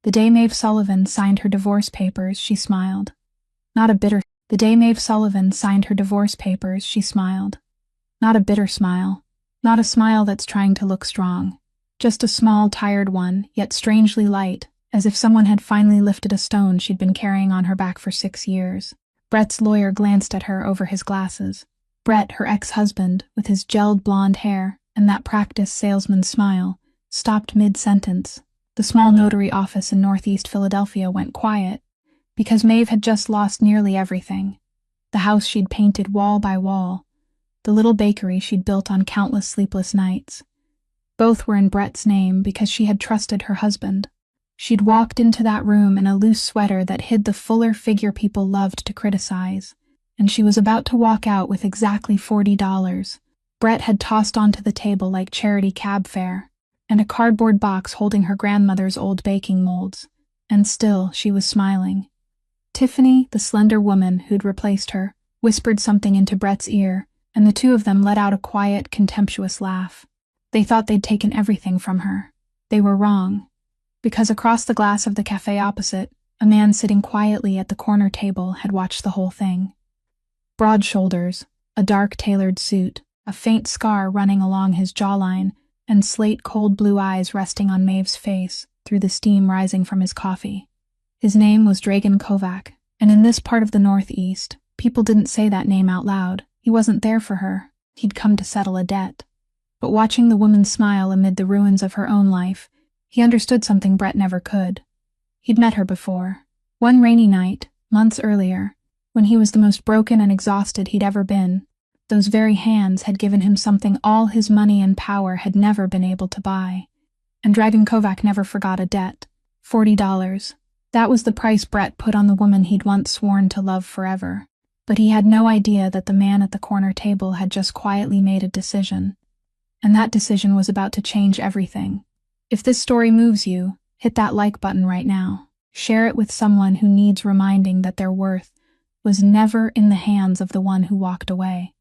The day Maeve Sullivan signed her divorce papers, she smiled. Not a bitter. The day Maeve Sullivan signed her divorce papers, she smiled. Not a bitter smile. Not a smile that's trying to look strong. Just a small, tired one, yet strangely light, as if someone had finally lifted a stone she'd been carrying on her back for 6 years. Brett's lawyer glanced at her over his glasses. Brett, her ex-husband, with his gelled blonde hair and that practiced salesman's smile, stopped mid-sentence. The small notary office in northeast Philadelphia went quiet, because Maeve had just lost nearly everything. The house she'd painted wall by wall, the little bakery she'd built on countless sleepless nights. Both were in Brett's name because she had trusted her husband. She'd walked into that room in a loose sweater that hid the fuller figure people loved to criticize, and she was about to walk out with exactly $40. Brett had tossed onto the table like charity cab fare, and a cardboard box holding her grandmother's old baking molds, and still she was smiling. Tiffany, the slender woman who'd replaced her, whispered something into Brett's ear, and the two of them let out a quiet, contemptuous laugh. They thought they'd taken everything from her. They were wrong, because across the glass of the cafe opposite, a man sitting quietly at the corner table had watched the whole thing. Broad shoulders, a dark tailored suit, a faint scar running along his jawline, and slate cold blue eyes resting on Maeve's face through the steam rising from his coffee. His name was Dragan Kovac, and in this part of the Northeast, people didn't say that name out loud. He wasn't there for her. He'd come to settle a debt. But watching the woman smile amid the ruins of her own life, he understood something Brett never could. He'd met her before. One rainy night, months earlier, when he was the most broken and exhausted he'd ever been, those very hands had given him something all his money and power had never been able to buy. And Dragan Kovac never forgot a debt. $40. That was the price Brett put on the woman he'd once sworn to love forever. But he had no idea that the man at the corner table had just quietly made a decision. And that decision was about to change everything. If this story moves you, hit that like button right now. Share it with someone who needs reminding that their worth was never in the hands of the one who walked away.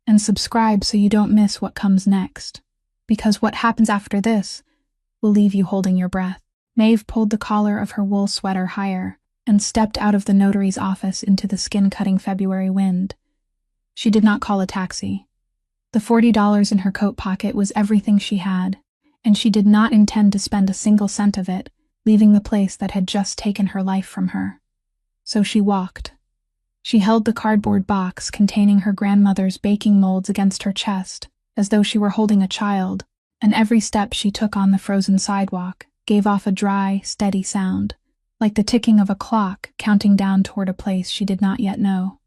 And subscribe so you don't miss what comes next. Because what happens after this will leave you holding your breath. Maeve pulled the collar of her wool sweater higher and stepped out of the notary's office into the skin-cutting February wind. She did not call a taxi. The $40 in her coat pocket was everything she had, and she did not intend to spend a single cent of it, leaving the place that had just taken her life from her. So she walked. She held the cardboard box containing her grandmother's baking molds against her chest, as though she were holding a child, and every step she took on the frozen sidewalk gave off a dry, steady sound, like the ticking of a clock counting down toward a place she did not yet know.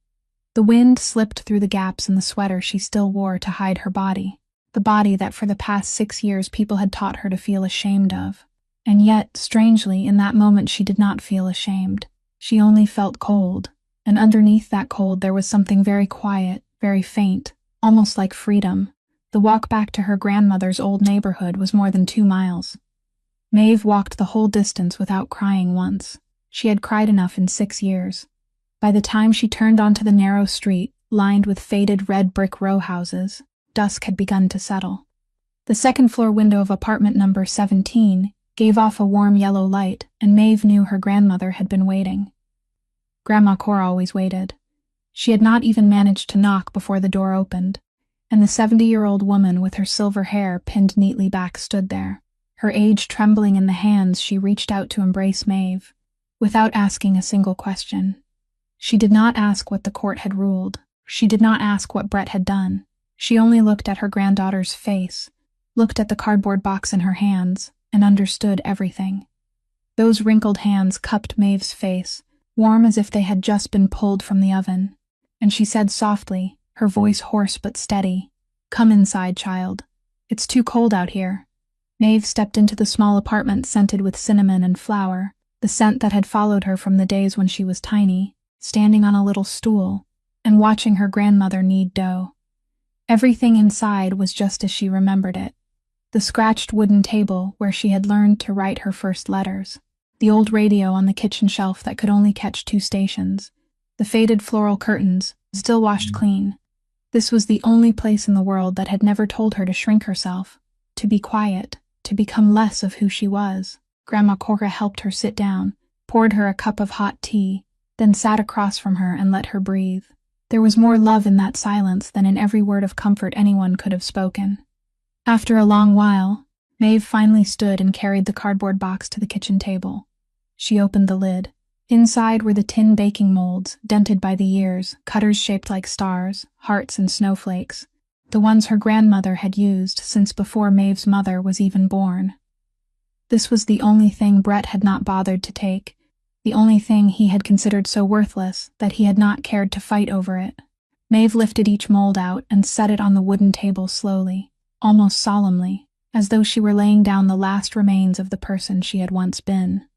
The wind slipped through the gaps in the sweater she still wore to hide her body, the body that for the past 6 years people had taught her to feel ashamed of. And yet, strangely, in that moment she did not feel ashamed. She only felt cold. And underneath that cold there was something very quiet, very faint, almost like freedom. The walk back to her grandmother's old neighborhood was more than 2 miles. Maeve walked the whole distance without crying once. She had cried enough in 6 years. By the time she turned onto the narrow street, lined with faded red brick row houses, dusk had begun to settle. The second-floor window of apartment number 17 gave off a warm yellow light, and Maeve knew her grandmother had been waiting. Grandma Cora always waited. She had not even managed to knock before the door opened, and the 70-year-old woman with her silver hair pinned neatly back stood there, her age trembling in the hands she reached out to embrace Maeve, without asking a single question. She did not ask what the court had ruled. She did not ask what Brett had done. She only looked at her granddaughter's face, looked at the cardboard box in her hands, and understood everything. Those wrinkled hands cupped Maeve's face, warm as if they had just been pulled from the oven, and she said softly, her voice hoarse but steady, "Come inside, child. It's too cold out here." Maeve stepped into the small apartment scented with cinnamon and flour, the scent that had followed her from the days when she was tiny, standing on a little stool, and watching her grandmother knead dough. Everything inside was just as she remembered it. The scratched wooden table where she had learned to write her first letters, the old radio on the kitchen shelf that could only catch 2 stations, the faded floral curtains, still washed clean. This was the only place in the world that had never told her to shrink herself, to be quiet, to become less of who she was. Grandma Cora helped her sit down, poured her a cup of hot tea, then sat across from her and let her breathe. There was more love in that silence than in every word of comfort anyone could have spoken. After a long while, Maeve finally stood and carried the cardboard box to the kitchen table. She opened the lid. Inside were the tin baking molds, dented by the years, cutters shaped like stars, hearts and snowflakes, the ones her grandmother had used since before Maeve's mother was even born. This was the only thing Brett had not bothered to take, the only thing he had considered so worthless that he had not cared to fight over it. Maeve lifted each mold out and set it on the wooden table slowly, almost solemnly, as though she were laying down the last remains of the person she had once been.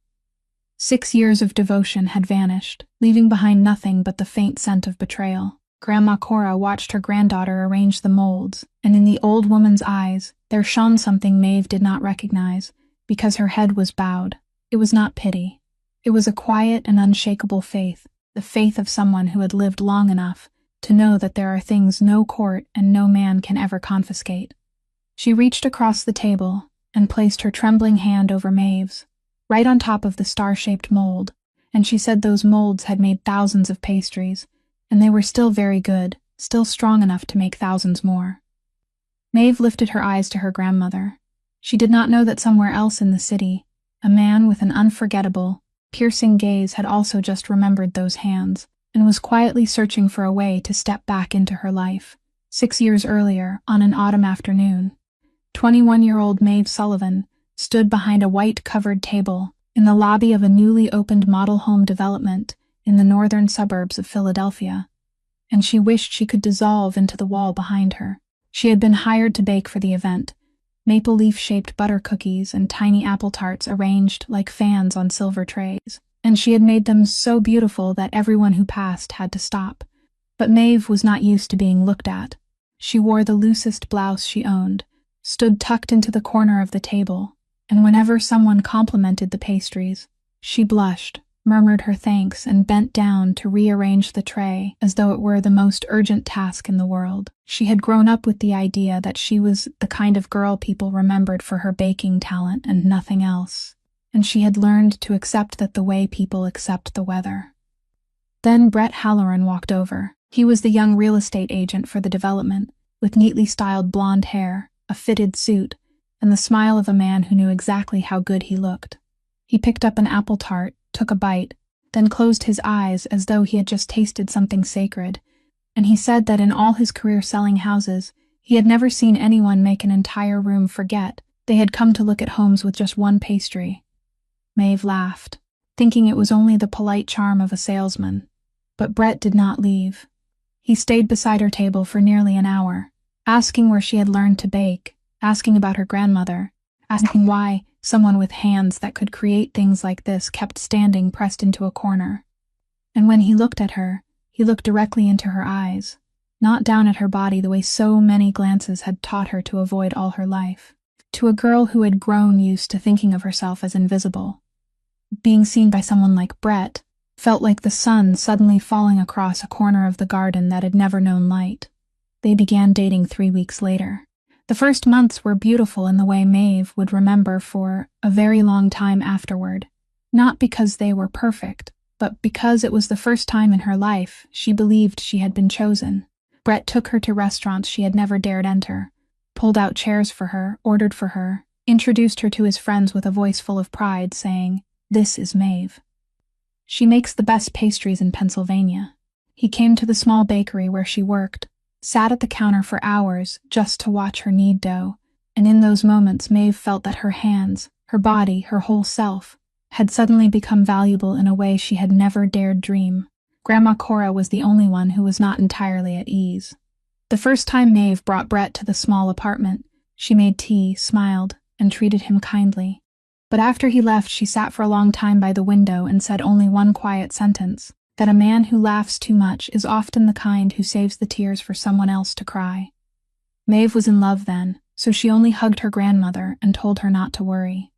6 years of devotion had vanished, leaving behind nothing but the faint scent of betrayal. Grandma Cora watched her granddaughter arrange the molds, and in the old woman's eyes there shone something Maeve did not recognize, because her head was bowed. It was not pity. It was a quiet and unshakable faith, the faith of someone who had lived long enough to know that there are things no court and no man can ever confiscate. She reached across the table and placed her trembling hand over Maeve's, right on top of the star-shaped mold, and she said those molds had made thousands of pastries, and they were still very good, still strong enough to make thousands more. Maeve lifted her eyes to her grandmother. She did not know that somewhere else in the city, a man with an unforgettable, piercing gaze had also just remembered those hands, and was quietly searching for a way to step back into her life. 6 years earlier, on an autumn afternoon, 21-year-old Maeve Sullivan stood behind a white-covered table in the lobby of a newly opened model home development in the northern suburbs of Philadelphia, and she wished she could dissolve into the wall behind her. She had been hired to bake for the event, maple leaf-shaped butter cookies and tiny apple tarts arranged like fans on silver trays, and she had made them so beautiful that everyone who passed had to stop. But Maeve was not used to being looked at. She wore the loosest blouse she owned, stood tucked into the corner of the table, and whenever someone complimented the pastries, she blushed, murmured her thanks, and bent down to rearrange the tray as though it were the most urgent task in the world. She had grown up with the idea that she was the kind of girl people remembered for her baking talent and nothing else, and she had learned to accept that the way people accept the weather. Then Brett Halloran walked over. He was the young real estate agent for the development, with neatly styled blonde hair, a fitted suit, and the smile of a man who knew exactly how good he looked. He picked up an apple tart, took a bite, then closed his eyes as though he had just tasted something sacred, and he said that in all his career selling houses, he had never seen anyone make an entire room forget they had come to look at homes with just one pastry. Maeve laughed, thinking it was only the polite charm of a salesman, but Brett did not leave. He stayed beside her table for nearly an hour, asking where she had learned to bake, asking about her grandmother, asking why someone with hands that could create things like this kept standing pressed into a corner. And when he looked at her, he looked directly into her eyes, not down at her body the way so many glances had taught her to avoid all her life. To a girl who had grown used to thinking of herself as invisible, being seen by someone like Brett felt like the sun suddenly falling across a corner of the garden that had never known light. They began dating 3 weeks later. The first months were beautiful in the way Maeve would remember for a very long time afterward, not because they were perfect, but because it was the first time in her life she believed she had been chosen. Brett took her to restaurants she had never dared enter, pulled out chairs for her, ordered for her, introduced her to his friends with a voice full of pride, saying, "This is Maeve. She makes the best pastries in Pennsylvania." He came to the small bakery where she worked, sat at the counter for hours just to watch her knead dough, and in those moments Maeve felt that her hands, her body, her whole self, had suddenly become valuable in a way she had never dared dream. Grandma Cora was the only one who was not entirely at ease. The first time Maeve brought Brett to the small apartment, she made tea, smiled, and treated him kindly. But after he left, she sat for a long time by the window and said only one quiet sentence, that a man who laughs too much is often the kind who saves the tears for someone else to cry. Maeve was in love then, so she only hugged her grandmother and told her not to worry.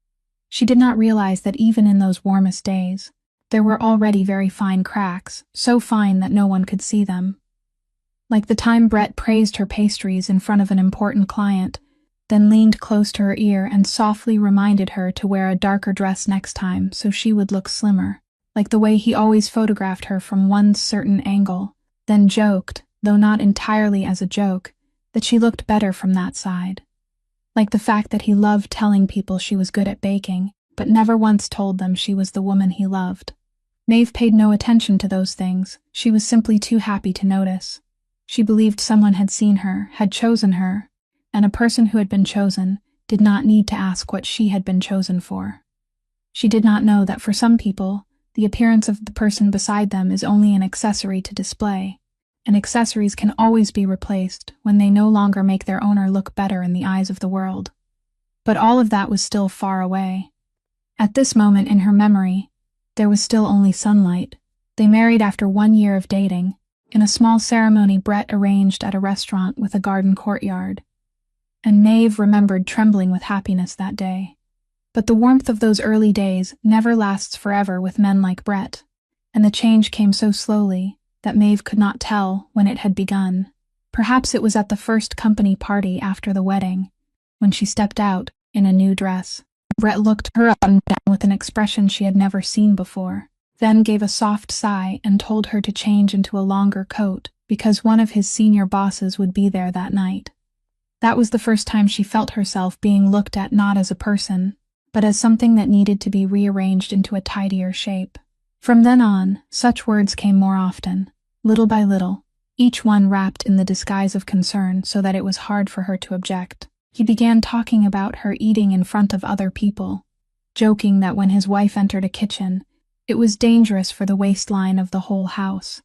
She did not realize that even in those warmest days, there were already very fine cracks, so fine that no one could see them. Like the time Brett praised her pastries in front of an important client, then leaned close to her ear and softly reminded her to wear a darker dress next time so she would look slimmer, like the way he always photographed her from one certain angle, then joked, though not entirely as a joke, that she looked better from that side. Like the fact that he loved telling people she was good at baking, but never once told them she was the woman he loved. Maeve paid no attention to those things. She was simply too happy to notice. She believed someone had seen her, had chosen her, and a person who had been chosen did not need to ask what she had been chosen for. She did not know that for some people, the appearance of the person beside them is only an accessory to display, and accessories can always be replaced when they no longer make their owner look better in the eyes of the world. But all of that was still far away. At this moment in her memory, there was still only sunlight. They married after 1 year of dating, in a small ceremony Brett arranged at a restaurant with a garden courtyard. And Maeve remembered trembling with happiness that day. But the warmth of those early days never lasts forever with men like Brett, and the change came so slowly that Maeve could not tell when it had begun. Perhaps it was at the first company party after the wedding, when she stepped out in a new dress. Brett looked her up and down with an expression she had never seen before, then gave a soft sigh and told her to change into a longer coat because one of his senior bosses would be there that night. That was the first time she felt herself being looked at not as a person, but as something that needed to be rearranged into a tidier shape. From then on, such words came more often, little by little, each one wrapped in the disguise of concern so that it was hard for her to object. He began talking about her eating in front of other people, joking that when his wife entered a kitchen, it was dangerous for the waistline of the whole house,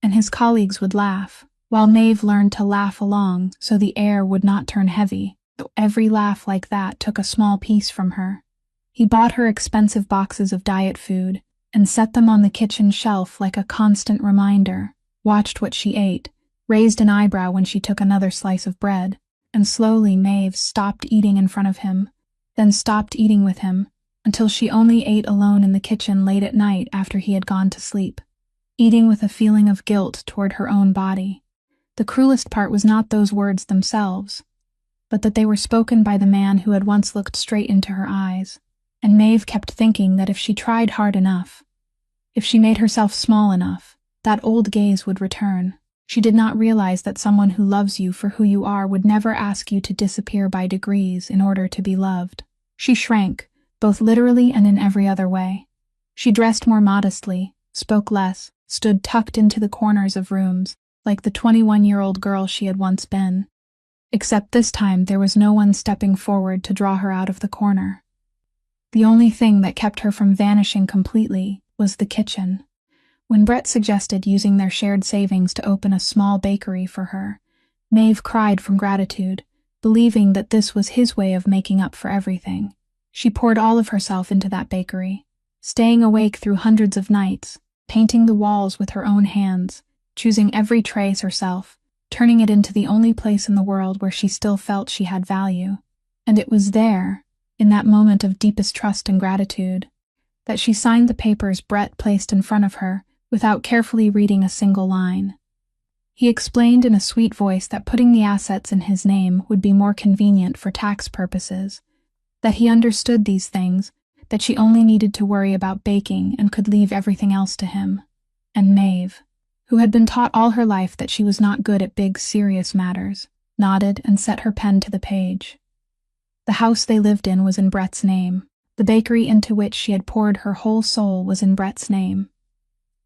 and his colleagues would laugh, while Maeve learned to laugh along so the air would not turn heavy, though every laugh like that took a small piece from her. He bought her expensive boxes of diet food and set them on the kitchen shelf like a constant reminder, watched what she ate, raised an eyebrow when she took another slice of bread, and slowly Maeve stopped eating in front of him, then stopped eating with him, until she only ate alone in the kitchen late at night after he had gone to sleep, eating with a feeling of guilt toward her own body. The cruelest part was not those words themselves, but that they were spoken by the man who had once looked straight into her eyes, and Maeve kept thinking that if she tried hard enough, if she made herself small enough, that old gaze would return. She did not realize that someone who loves you for who you are would never ask you to disappear by degrees in order to be loved. She shrank, both literally and in every other way. She dressed more modestly, spoke less, stood tucked into the corners of rooms, like the 21-year-old girl she had once been. Except this time there was no one stepping forward to draw her out of the corner. The only thing that kept her from vanishing completely was the kitchen. When Brett suggested using their shared savings to open a small bakery for her, Maeve cried from gratitude, believing that this was his way of making up for everything. She poured all of herself into that bakery, staying awake through hundreds of nights, painting the walls with her own hands, choosing every trace herself, turning it into the only place in the world where she still felt she had value. And it was there, in that moment of deepest trust and gratitude, that she signed the papers Brett placed in front of her without carefully reading a single line. He explained in a sweet voice that putting the assets in his name would be more convenient for tax purposes, that he understood these things, that she only needed to worry about baking and could leave everything else to him. And Maeve, who had been taught all her life that she was not good at big, serious matters, nodded and set her pen to the page. The house they lived in was in Brett's name. The bakery into which she had poured her whole soul was in Brett's name.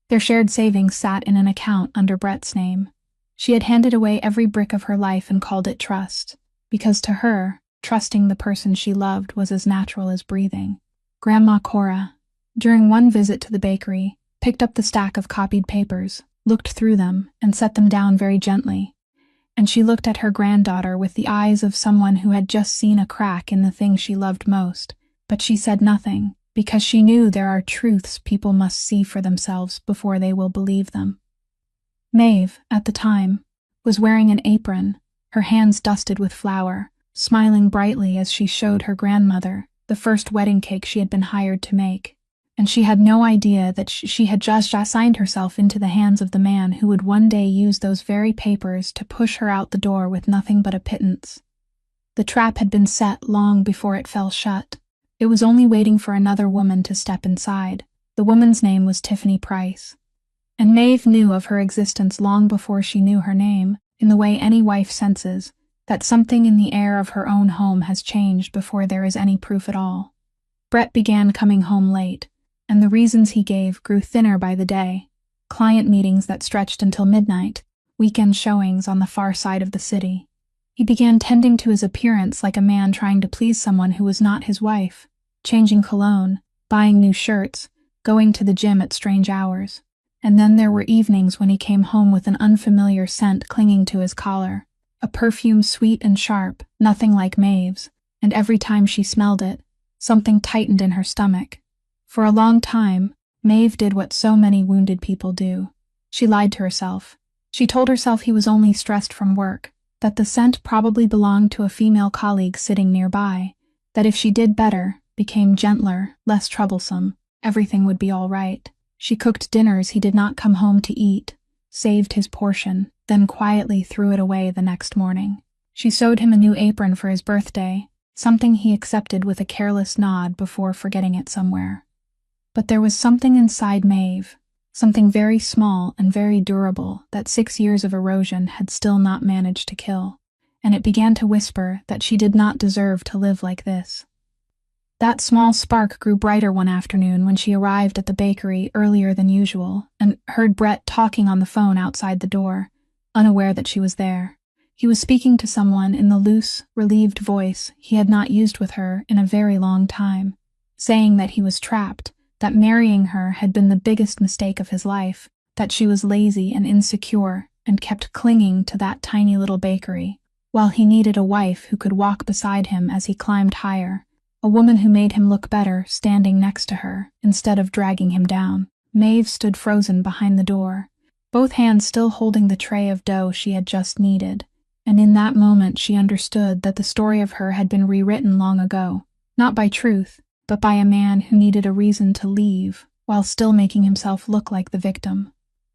Their shared savings sat in an account under Brett's name. She had handed away every brick of her life and called it trust, because to her, trusting the person she loved was as natural as breathing. Grandma Cora, during one visit to the bakery, picked up the stack of copied papers, looked through them, and set them down very gently, and she looked at her granddaughter with the eyes of someone who had just seen a crack in the thing she loved most, but she said nothing, because she knew there are truths people must see for themselves before they will believe them. Maeve, at the time, was wearing an apron, her hands dusted with flour, smiling brightly as she showed her grandmother the first wedding cake she had been hired to make, and she had no idea that she had just signed herself into the hands of the man who would one day use those very papers to push her out the door with nothing but a pittance. The trap had been set long before it fell shut. It was only waiting for another woman to step inside. The woman's name was Tiffany Price. And Maeve knew of her existence long before she knew her name, in the way any wife senses that something in the air of her own home has changed before there is any proof at all. Brett began coming home late, and the reasons he gave grew thinner by the day. Client meetings that stretched until midnight, weekend showings on the far side of the city. He began tending to his appearance like a man trying to please someone who was not his wife, changing cologne, buying new shirts, going to the gym at strange hours. And then there were evenings when he came home with an unfamiliar scent clinging to his collar, a perfume sweet and sharp, nothing like Maeve's, and every time she smelled it, something tightened in her stomach. For a long time, Maeve did what so many wounded people do. She lied to herself. She told herself he was only stressed from work, that the scent probably belonged to a female colleague sitting nearby, that if she did better, became gentler, less troublesome, everything would be all right. She cooked dinners he did not come home to eat, saved his portion, then quietly threw it away the next morning. She sewed him a new apron for his birthday, something he accepted with a careless nod before forgetting it somewhere. But there was something inside Maeve, something very small and very durable that 6 years of erosion had still not managed to kill, and it began to whisper that she did not deserve to live like this. That small spark grew brighter one afternoon when she arrived at the bakery earlier than usual and heard Brett talking on the phone outside the door, unaware that she was there. He was speaking to someone in the loose, relieved voice he had not used with her in a very long time, saying that he was trapped, that marrying her had been the biggest mistake of his life, that she was lazy and insecure and kept clinging to that tiny little bakery, while he needed a wife who could walk beside him as he climbed higher. A woman who made him look better standing next to her, instead of dragging him down. Maeve stood frozen behind the door, both hands still holding the tray of dough she had just kneaded, and in that moment she understood that the story of her had been rewritten long ago, not by truth, but by a man who needed a reason to leave, while still making himself look like the victim.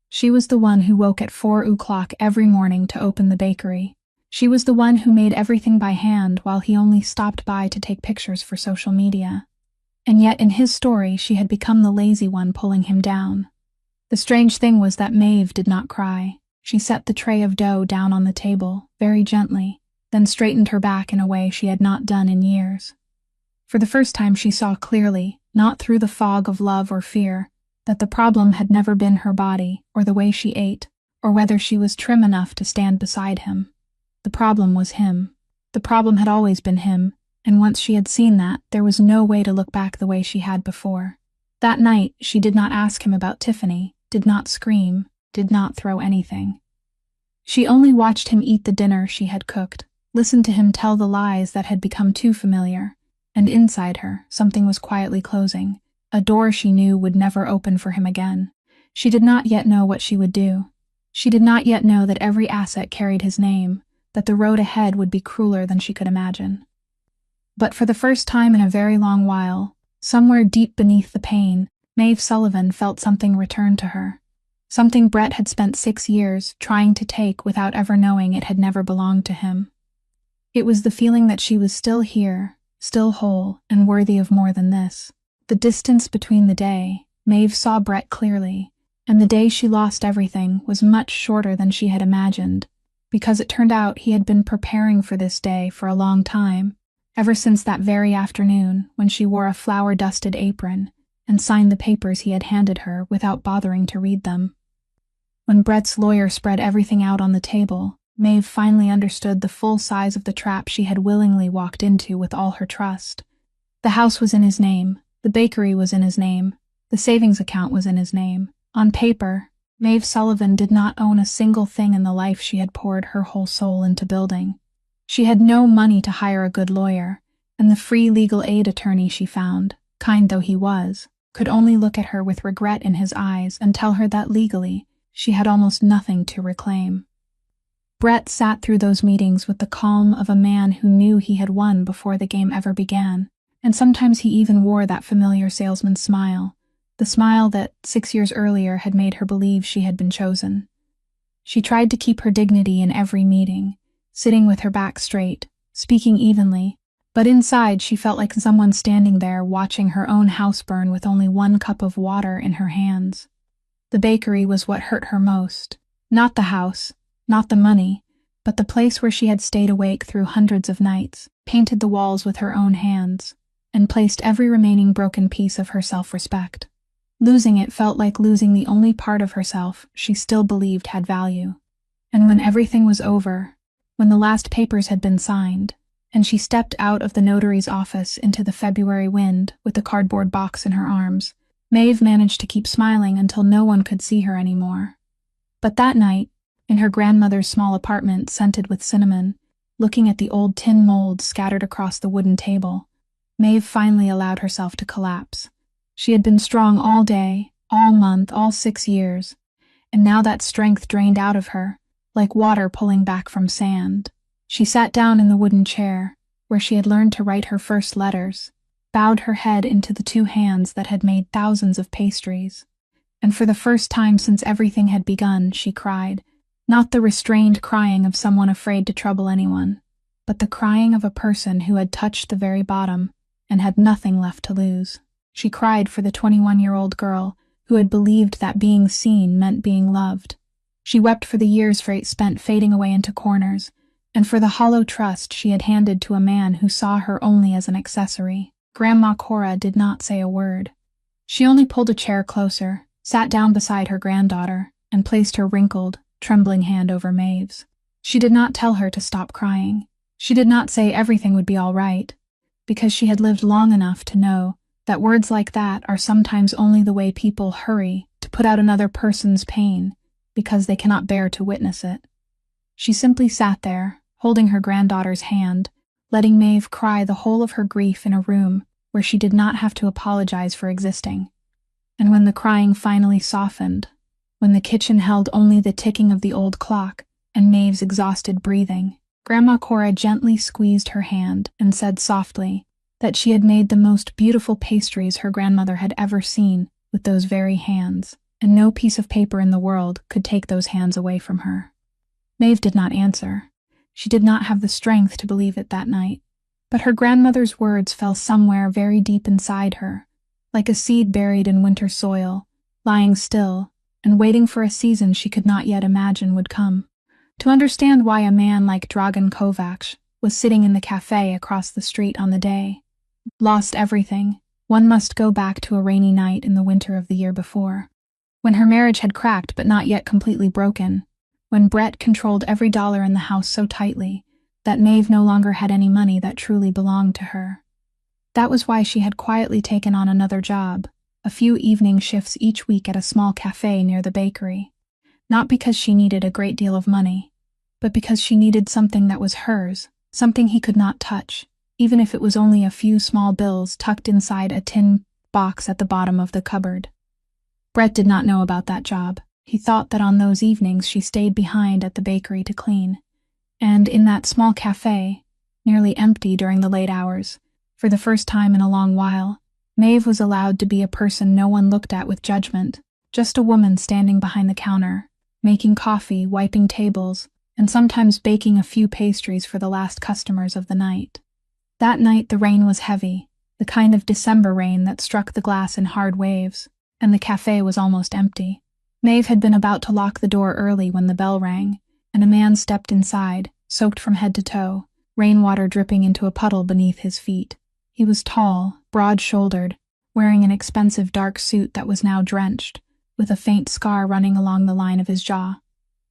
She was the one who woke at 4 o'clock every morning to open the bakery. She was the one who made everything by hand while he only stopped by to take pictures for social media. And yet in his story she had become the lazy one pulling him down. The strange thing was that Maeve did not cry. She set the tray of dough down on the table, very gently, then straightened her back in a way she had not done in years. For the first time she saw clearly, not through the fog of love or fear, that the problem had never been her body, or the way she ate, or whether she was trim enough to stand beside him. The problem was him. The problem had always been him, and once she had seen that, there was no way to look back the way she had before. That night, she did not ask him about Tiffany, did not scream, did not throw anything. She only watched him eat the dinner she had cooked, listened to him tell the lies that had become too familiar, and inside her, something was quietly closing, a door she knew would never open for him again. She did not yet know what she would do. She did not yet know that every asset carried his name, that the road ahead would be crueler than she could imagine. But for the first time in a very long while, somewhere deep beneath the pain, Maeve Sullivan felt something return to her. Something Brett had spent 6 years trying to take without ever knowing it had never belonged to him. It was the feeling that she was still here, still whole, and worthy of more than this. The distance between the day, Maeve saw Brett clearly, and the day she lost everything was much shorter than she had imagined, because it turned out he had been preparing for this day for a long time, ever since that very afternoon when she wore a flour-dusted apron and signed the papers he had handed her without bothering to read them. When Brett's lawyer spread everything out on the table, Maeve finally understood the full size of the trap she had willingly walked into with all her trust. The house was in his name, the bakery was in his name, the savings account was in his name. On paper, Maeve Sullivan did not own a single thing in the life she had poured her whole soul into building. She had no money to hire a good lawyer, and the free legal aid attorney she found, kind though he was, could only look at her with regret in his eyes and tell her that legally, she had almost nothing to reclaim. Brett sat through those meetings with the calm of a man who knew he had won before the game ever began, and sometimes he even wore that familiar salesman's smile, the smile that 6 years earlier had made her believe she had been chosen. She tried to keep her dignity in every meeting, sitting with her back straight, speaking evenly, but inside she felt like someone standing there watching her own house burn with only 1 cup of water in her hands. The bakery was what hurt her most. Not the house, not the money, but the place where she had stayed awake through hundreds of nights, painted the walls with her own hands, and placed every remaining broken piece of her self-respect. Losing it felt like losing the only part of herself she still believed had value. And when everything was over, when the last papers had been signed, and she stepped out of the notary's office into the February wind with the cardboard box in her arms, Maeve managed to keep smiling until no one could see her anymore. But that night, in her grandmother's small apartment scented with cinnamon, looking at the old tin molds scattered across the wooden table, Maeve finally allowed herself to collapse. She had been strong all day, all month, all 6 years, and now that strength drained out of her, like water pulling back from sand. She sat down in the wooden chair, where she had learned to write her first letters, bowed her head into the 2 hands that had made thousands of pastries, and for the first time since everything had begun, she cried, not the restrained crying of someone afraid to trouble anyone, but the crying of a person who had touched the very bottom and had nothing left to lose. She cried for the 21-year-old girl who had believed that being seen meant being loved. She wept for the years spent fading away into corners, and for the hollow trust she had handed to a man who saw her only as an accessory. Grandma Cora did not say a word. She only pulled a chair closer, sat down beside her granddaughter, and placed her wrinkled, trembling hand over Maeve's. She did not tell her to stop crying. She did not say everything would be all right, because she had lived long enough to know that words like that are sometimes only the way people hurry to put out another person's pain because they cannot bear to witness it. She simply sat there, holding her granddaughter's hand, letting Maeve cry the whole of her grief in a room where she did not have to apologize for existing. And when the crying finally softened, when the kitchen held only the ticking of the old clock and Maeve's exhausted breathing, Grandma Cora gently squeezed her hand and said softly that she had made the most beautiful pastries her grandmother had ever seen with those very hands, and no piece of paper in the world could take those hands away from her. Maeve did not answer. She did not have the strength to believe it that night, but her grandmother's words fell somewhere very deep inside her, like a seed buried in winter soil, lying still and waiting for a season she could not yet imagine would come. To understand why a man like Dragan Kovacs was sitting in the cafe across the street on the day lost everything, one must go back to a rainy night in the winter of the year before, when her marriage had cracked but not yet completely broken, when Brett controlled every dollar in the house so tightly that Maeve no longer had any money that truly belonged to her. That was why she had quietly taken on another job, a few evening shifts each week at a small cafe near the bakery. Not because she needed a great deal of money, but because she needed something that was hers, something he could not touch, even if it was only a few small bills tucked inside a tin box at the bottom of the cupboard. Brett did not know about that job. He thought that on those evenings she stayed behind at the bakery to clean. And in that small cafe, nearly empty during the late hours, for the first time in a long while, Maeve was allowed to be a person no one looked at with judgment, just a woman standing behind the counter, making coffee, wiping tables, and sometimes baking a few pastries for the last customers of the night. That night the rain was heavy, the kind of December rain that struck the glass in hard waves, and the cafe was almost empty. Maeve had been about to lock the door early when the bell rang, and a man stepped inside, soaked from head to toe, rainwater dripping into a puddle beneath his feet. He was tall, broad-shouldered, wearing an expensive dark suit that was now drenched, with a faint scar running along the line of his jaw.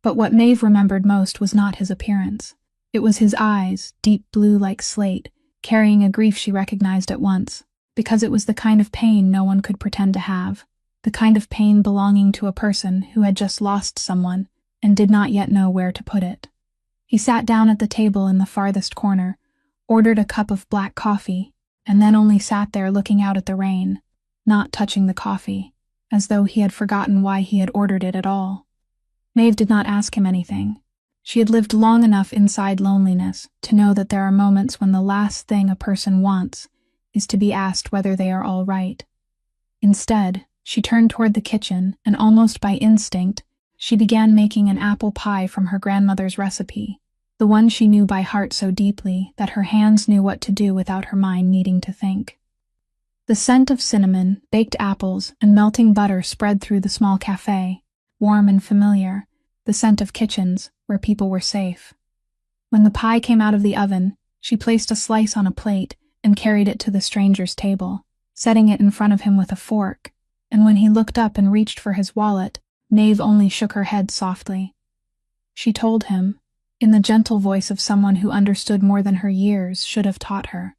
But what Maeve remembered most was not his appearance. It was his eyes, deep blue like slate, carrying a grief she recognized at once, because it was the kind of pain no one could pretend to have, the kind of pain belonging to a person who had just lost someone and did not yet know where to put it. He sat down at the table in the farthest corner, ordered a cup of black coffee, and then only sat there looking out at the rain, not touching the coffee, as though he had forgotten why he had ordered it at all. Maeve did not ask him anything. She had lived long enough inside loneliness to know that there are moments when the last thing a person wants is to be asked whether they are all right. Instead, she turned toward the kitchen, and almost by instinct, she began making an apple pie from her grandmother's recipe, the one she knew by heart so deeply that her hands knew what to do without her mind needing to think. The scent of cinnamon, baked apples, and melting butter spread through the small cafe, warm and familiar, the scent of kitchens where people were safe. When the pie came out of the oven, she placed a slice on a plate and carried it to the stranger's table, setting it in front of him with a fork, and when he looked up and reached for his wallet, Maeve only shook her head softly. She told him, in the gentle voice of someone who understood more than her years should have taught her,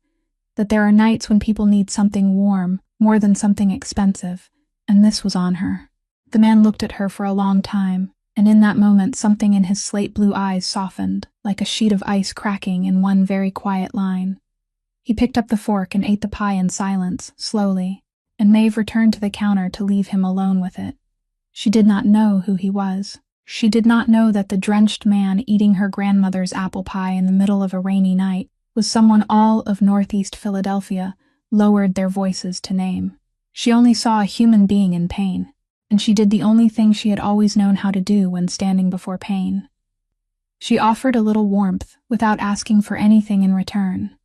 that there are nights when people need something warm more than something expensive, and this was on her. The man looked at her for a long time, and in that moment something in his slate-blue eyes softened, like a sheet of ice cracking in one very quiet line. He picked up the fork and ate the pie in silence, slowly, and Maeve returned to the counter to leave him alone with it. She did not know who he was. She did not know that the drenched man eating her grandmother's apple pie in the middle of a rainy night was someone all of Northeast Philadelphia lowered their voices to name. She only saw a human being in pain, and she did the only thing she had always known how to do when standing before pain. She offered a little warmth without asking for anything in return.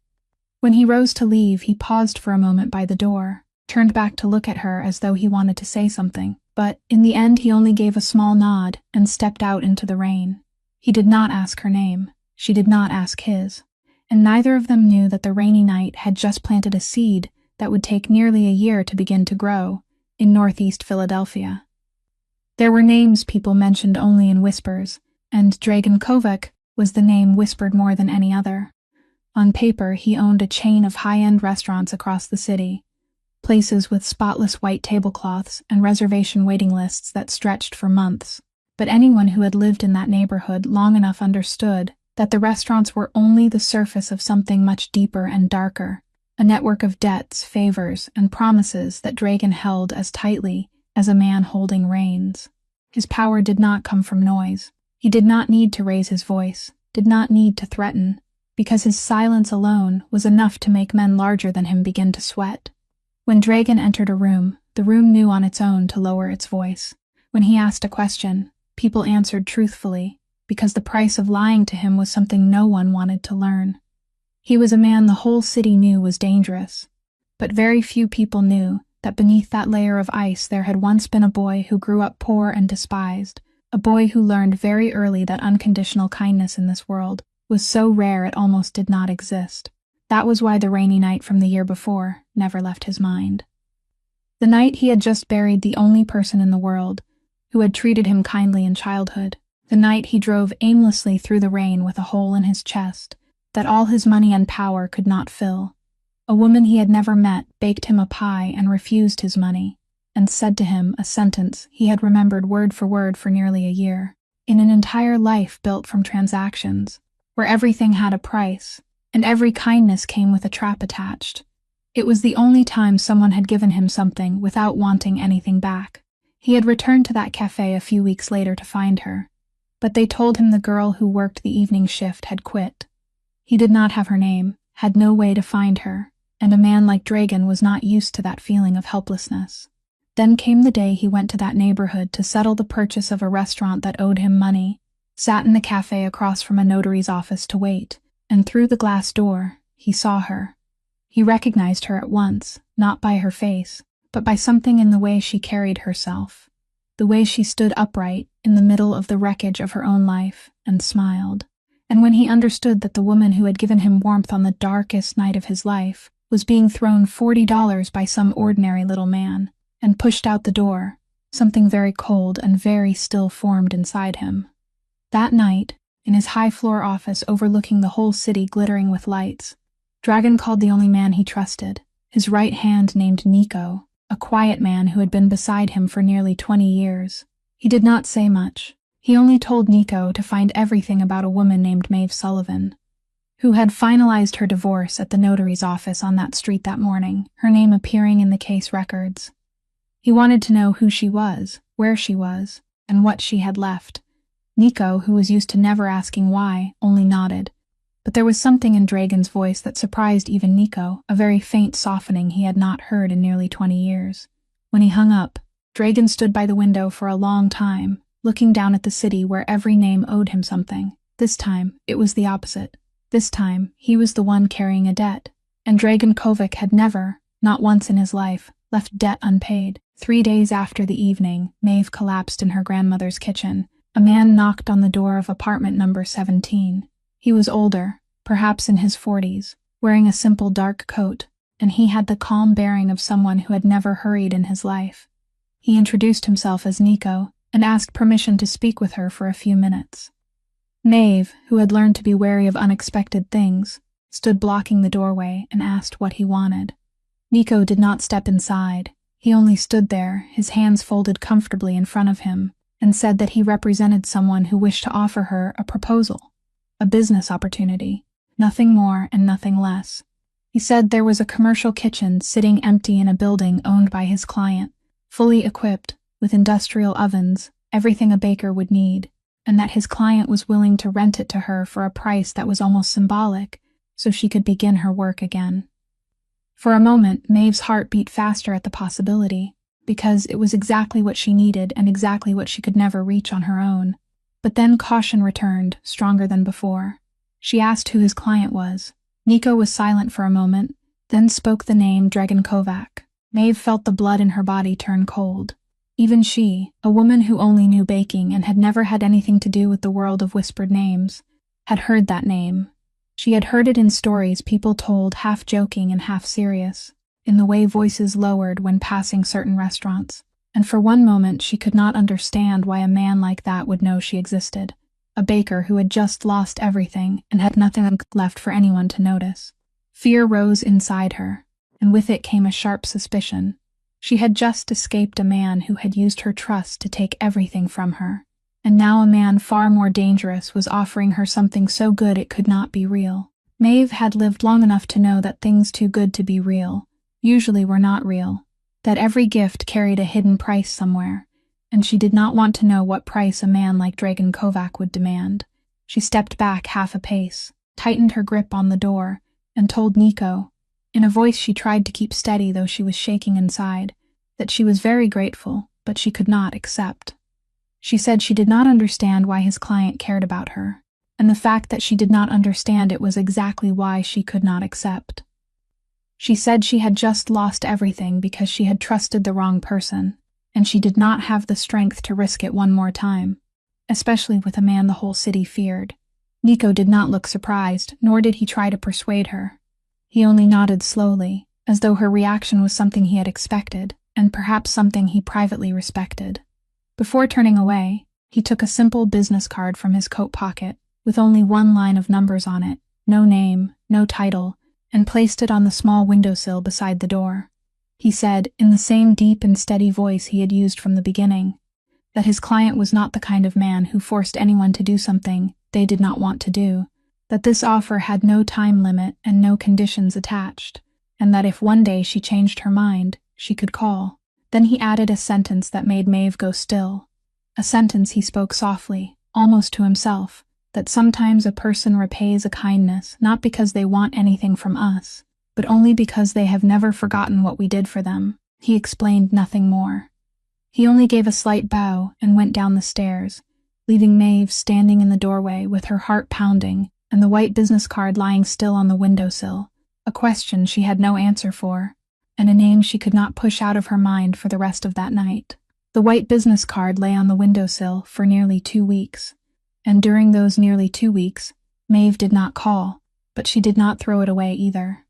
When he rose to leave, he paused for a moment by the door, turned back to look at her as though he wanted to say something, but in the end he only gave a small nod and stepped out into the rain. He did not ask her name. She did not ask his. And neither of them knew that the rainy night had just planted a seed that would take nearly a year to begin to grow in Northeast Philadelphia. There were names people mentioned only in whispers, and Dragan Kovac was the name whispered more than any other. On paper, he owned a chain of high-end restaurants across the city, places with spotless white tablecloths and reservation waiting lists that stretched for months. But anyone who had lived in that neighborhood long enough understood that the restaurants were only the surface of something much deeper and darker, a network of debts, favors, and promises that Dragan held as tightly as a man holding reins. His power did not come from noise. He did not need to raise his voice, did not need to threaten, because his silence alone was enough to make men larger than him begin to sweat. When Dragan entered a room, the room knew on its own to lower its voice. When he asked a question, people answered truthfully, because the price of lying to him was something no one wanted to learn. He was a man the whole city knew was dangerous, but very few people knew that beneath that layer of ice there had once been a boy who grew up poor and despised, a boy who learned very early that unconditional kindness in this world was so rare it almost did not exist. That was why the rainy night from the year before never left his mind. The night he had just buried the only person in the world who had treated him kindly in childhood. The night he drove aimlessly through the rain with a hole in his chest that all his money and power could not fill. A woman he had never met baked him a pie and refused his money, and said to him a sentence he had remembered word for nearly a year. In an entire life built from transactions, where everything had a price, and every kindness came with a trap attached. It was the only time someone had given him something without wanting anything back. He had returned to that cafe a few weeks later to find her, but they told him the girl who worked the evening shift had quit. He did not have her name, had no way to find her, and a man like Dragan was not used to that feeling of helplessness. Then came the day he went to that neighborhood to settle the purchase of a restaurant that owed him money, sat in the cafe across from a notary's office to wait, and through the glass door, he saw her. He recognized her at once, not by her face, but by something in the way she carried herself, the way she stood upright in the middle of the wreckage of her own life and smiled. And when he understood that the woman who had given him warmth on the darkest night of his life was being thrown $40 by some ordinary little man, and pushed out the door, something very cold and very still formed inside him. That night, in his high-floor office overlooking the whole city glittering with lights, Dragan called the only man he trusted, his right hand named Nico, a quiet man who had been beside him for nearly 20 years. He did not say much. He only told Nico to find everything about a woman named Maeve Sullivan, who had finalized her divorce at the notary's office on that street that morning, her name appearing in the case records. He wanted to know who she was, where she was, and what she had left. Nico, who was used to never asking why, only nodded. But there was something in Dragan's voice that surprised even Nico, a very faint softening he had not heard in nearly 20 years. When he hung up, Dragan stood by the window for a long time, looking down at the city where every name owed him something. This time, it was the opposite. This time, he was the one carrying a debt. And Dragan Kovac had never, not once in his life, left debt unpaid. 3 days after the evening, Maeve collapsed in her grandmother's kitchen. A man knocked on the door of apartment number 17. He was older, perhaps in his 40s, wearing a simple dark coat, and he had the calm bearing of someone who had never hurried in his life. He introduced himself as Nico and asked permission to speak with her for a few minutes. Maeve, who had learned to be wary of unexpected things, stood blocking the doorway and asked what he wanted. Nico did not step inside. He only stood there, his hands folded comfortably in front of him, and said that he represented someone who wished to offer her a proposal, a business opportunity, nothing more and nothing less. He said there was a commercial kitchen sitting empty in a building owned by his client, fully equipped, with industrial ovens, everything a baker would need, and that his client was willing to rent it to her for a price that was almost symbolic, so she could begin her work again. For a moment, Maeve's heart beat faster at the possibility, because it was exactly what she needed and exactly what she could never reach on her own. But then caution returned, stronger than before. She asked who his client was. Nico was silent for a moment, then spoke the name Dragan Kovac. Maeve felt the blood in her body turn cold. Even she, a woman who only knew baking and had never had anything to do with the world of whispered names, had heard that name. She had heard it in stories people told, half joking and half serious, in the way voices lowered when passing certain restaurants, and for one moment she could not understand why a man like that would know she existed, a baker who had just lost everything and had nothing left for anyone to notice. Fear rose inside her, and with it came a sharp suspicion. She had just escaped a man who had used her trust to take everything from her, and now a man far more dangerous was offering her something so good it could not be real. Maeve had lived long enough to know that things too good to be real usually were not real, that every gift carried a hidden price somewhere, and she did not want to know what price a man like Dragan Kovac would demand. She stepped back half a pace, tightened her grip on the door, and told Nico, in a voice she tried to keep steady though she was shaking inside, that she was very grateful, but she could not accept. She said she did not understand why his client cared about her, and the fact that she did not understand it was exactly why she could not accept. She said she had just lost everything because she had trusted the wrong person, and she did not have the strength to risk it one more time, especially with a man the whole city feared. Nico did not look surprised, nor did he try to persuade her. He only nodded slowly, as though her reaction was something he had expected, and perhaps something he privately respected. Before turning away, he took a simple business card from his coat pocket, with only one line of numbers on it, no name, no title, and placed it on the small windowsill beside the door. He said, in the same deep and steady voice he had used from the beginning, that his client was not the kind of man who forced anyone to do something they did not want to do, that this offer had no time limit and no conditions attached, and that if one day she changed her mind, she could call. Then he added a sentence that made Maeve go still, a sentence he spoke softly, almost to himself, that sometimes a person repays a kindness not because they want anything from us, but only because they have never forgotten what we did for them. He explained nothing more. He only gave a slight bow and went down the stairs, leaving Maeve standing in the doorway with her heart pounding and the white business card lying still on the windowsill, a question she had no answer for, and a name she could not push out of her mind for the rest of that night. The white business card lay on the windowsill for nearly 2 weeks, and during those nearly 2 weeks, Maeve did not call, but she did not throw it away either.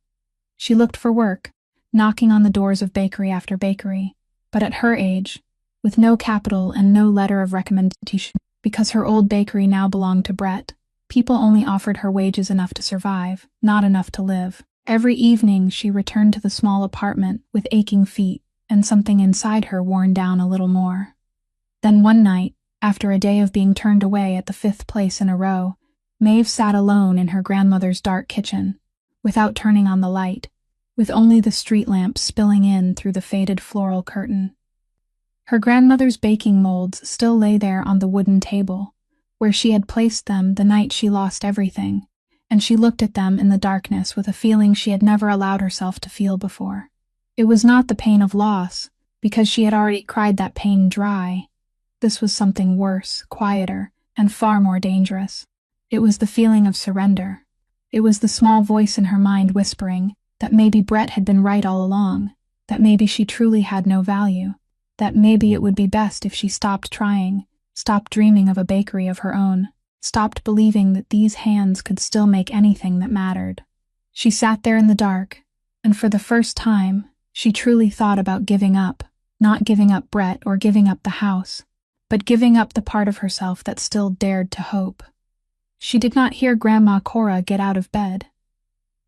She looked for work, knocking on the doors of bakery after bakery, but at her age, with no capital and no letter of recommendation, because her old bakery now belonged to Brett, people only offered her wages enough to survive, not enough to live. Every evening she returned to the small apartment with aching feet and something inside her worn down a little more. Then one night, after a day of being turned away at the 5th place in a row, Maeve sat alone in her grandmother's dark kitchen, without turning on the light, with only the street lamp spilling in through the faded floral curtain. Her grandmother's baking molds still lay there on the wooden table, where she had placed them the night she lost everything, and she looked at them in the darkness with a feeling she had never allowed herself to feel before. It was not the pain of loss, because she had already cried that pain dry. This was something worse, quieter, and far more dangerous. It was the feeling of surrender. It was the small voice in her mind whispering that maybe Brett had been right all along, that maybe she truly had no value, that maybe it would be best if she stopped trying, stopped dreaming of a bakery of her own, stopped believing that these hands could still make anything that mattered. She sat there in the dark, and for the first time, she truly thought about giving up, not giving up Brett or giving up the house, but giving up the part of herself that still dared to hope. She did not hear Grandma Cora get out of bed.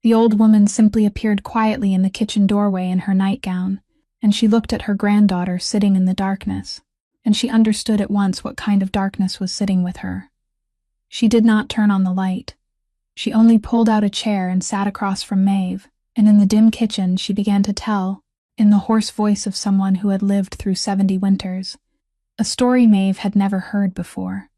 The old woman simply appeared quietly in the kitchen doorway in her nightgown, and she looked at her granddaughter sitting in the darkness, and she understood at once what kind of darkness was sitting with her. She did not turn on the light. She only pulled out a chair and sat across from Maeve, and in the dim kitchen she began to tell, in the hoarse voice of someone who had lived through 70 winters, a story Maeve had never heard before.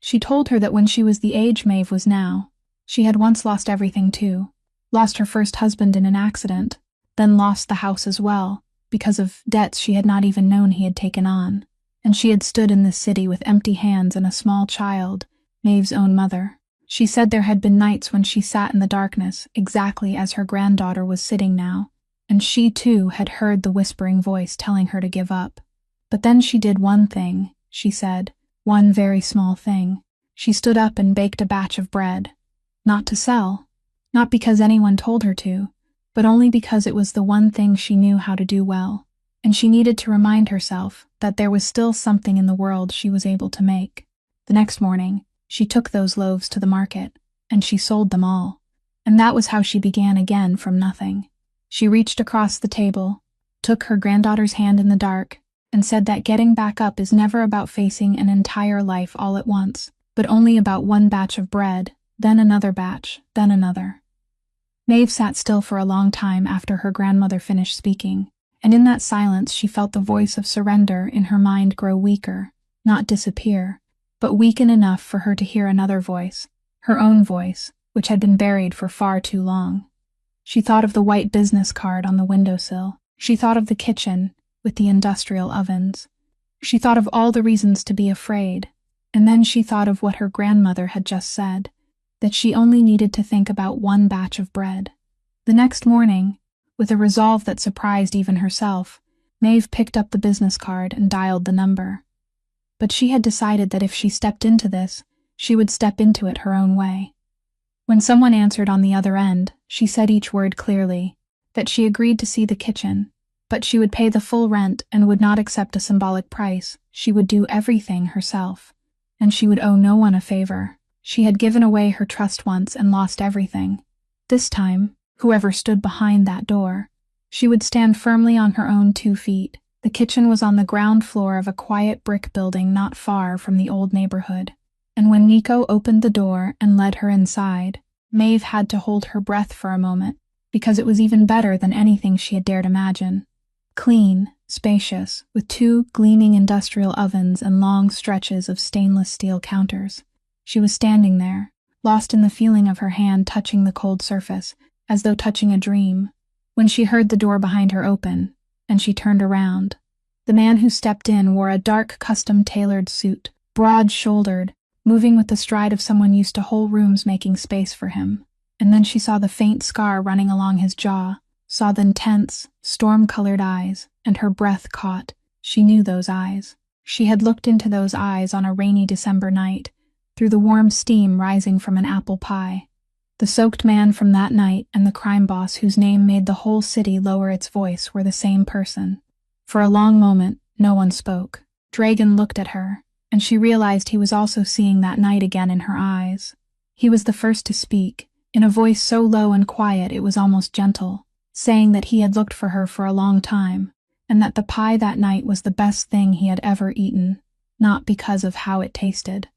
She told her that when she was the age Maeve was now, she had once lost everything too, lost her first husband in an accident, then lost the house as well, because of debts she had not even known he had taken on, and she had stood in this city with empty hands and a small child, Maeve's own mother. She said there had been nights when she sat in the darkness, exactly as her granddaughter was sitting now, and she too had heard the whispering voice telling her to give up. But then she did one thing, she said, one very small thing. She stood up and baked a batch of bread. Not to sell, not because anyone told her to, but only because it was the one thing she knew how to do well, and she needed to remind herself that there was still something in the world she was able to make. The next morning, she took those loaves to the market, and she sold them all. And that was how she began again from nothing. She reached across the table, took her granddaughter's hand in the dark, and said that getting back up is never about facing an entire life all at once, but only about one batch of bread, then another batch, then another. Maeve sat still for a long time after her grandmother finished speaking, and in that silence she felt the voice of surrender in her mind grow weaker, not disappear, but weaken enough for her to hear another voice, her own voice, which had been buried for far too long. She thought of the white business card on the windowsill. She thought of the kitchen, with the industrial ovens. She thought of all the reasons to be afraid, and then she thought of what her grandmother had just said, that she only needed to think about one batch of bread. The next morning, with a resolve that surprised even herself, Maeve picked up the business card and dialed the number. But she had decided that if she stepped into this, she would step into it her own way. When someone answered on the other end, she said each word clearly, that she agreed to see the kitchen, but she would pay the full rent and would not accept a symbolic price. She would do everything herself, and she would owe no one a favor. She had given away her trust once and lost everything. This time, whoever stood behind that door, she would stand firmly on her own 2 feet. The kitchen was on the ground floor of a quiet brick building not far from the old neighborhood, and when Nico opened the door and led her inside, Maeve had to hold her breath for a moment, because it was even better than anything she had dared imagine. Clean, spacious, with 2 gleaming industrial ovens and long stretches of stainless steel counters. She was standing there, lost in the feeling of her hand touching the cold surface, as though touching a dream, when she heard the door behind her open, and she turned around. The man who stepped in wore a dark custom-tailored suit, broad-shouldered, moving with the stride of someone used to whole rooms making space for him. And then she saw the faint scar running along his jaw, saw the intense, storm-colored eyes, and her breath caught. She knew those eyes. She had looked into those eyes on a rainy December night, through the warm steam rising from an apple pie. The soaked man from that night and the crime boss whose name made the whole city lower its voice were the same person. For a long moment, no one spoke. Dragan looked at her, and she realized he was also seeing that night again in her eyes. He was the first to speak, in a voice so low and quiet it was almost gentle, saying that he had looked for her for a long time, and that the pie that night was the best thing he had ever eaten, not because of how it tasted.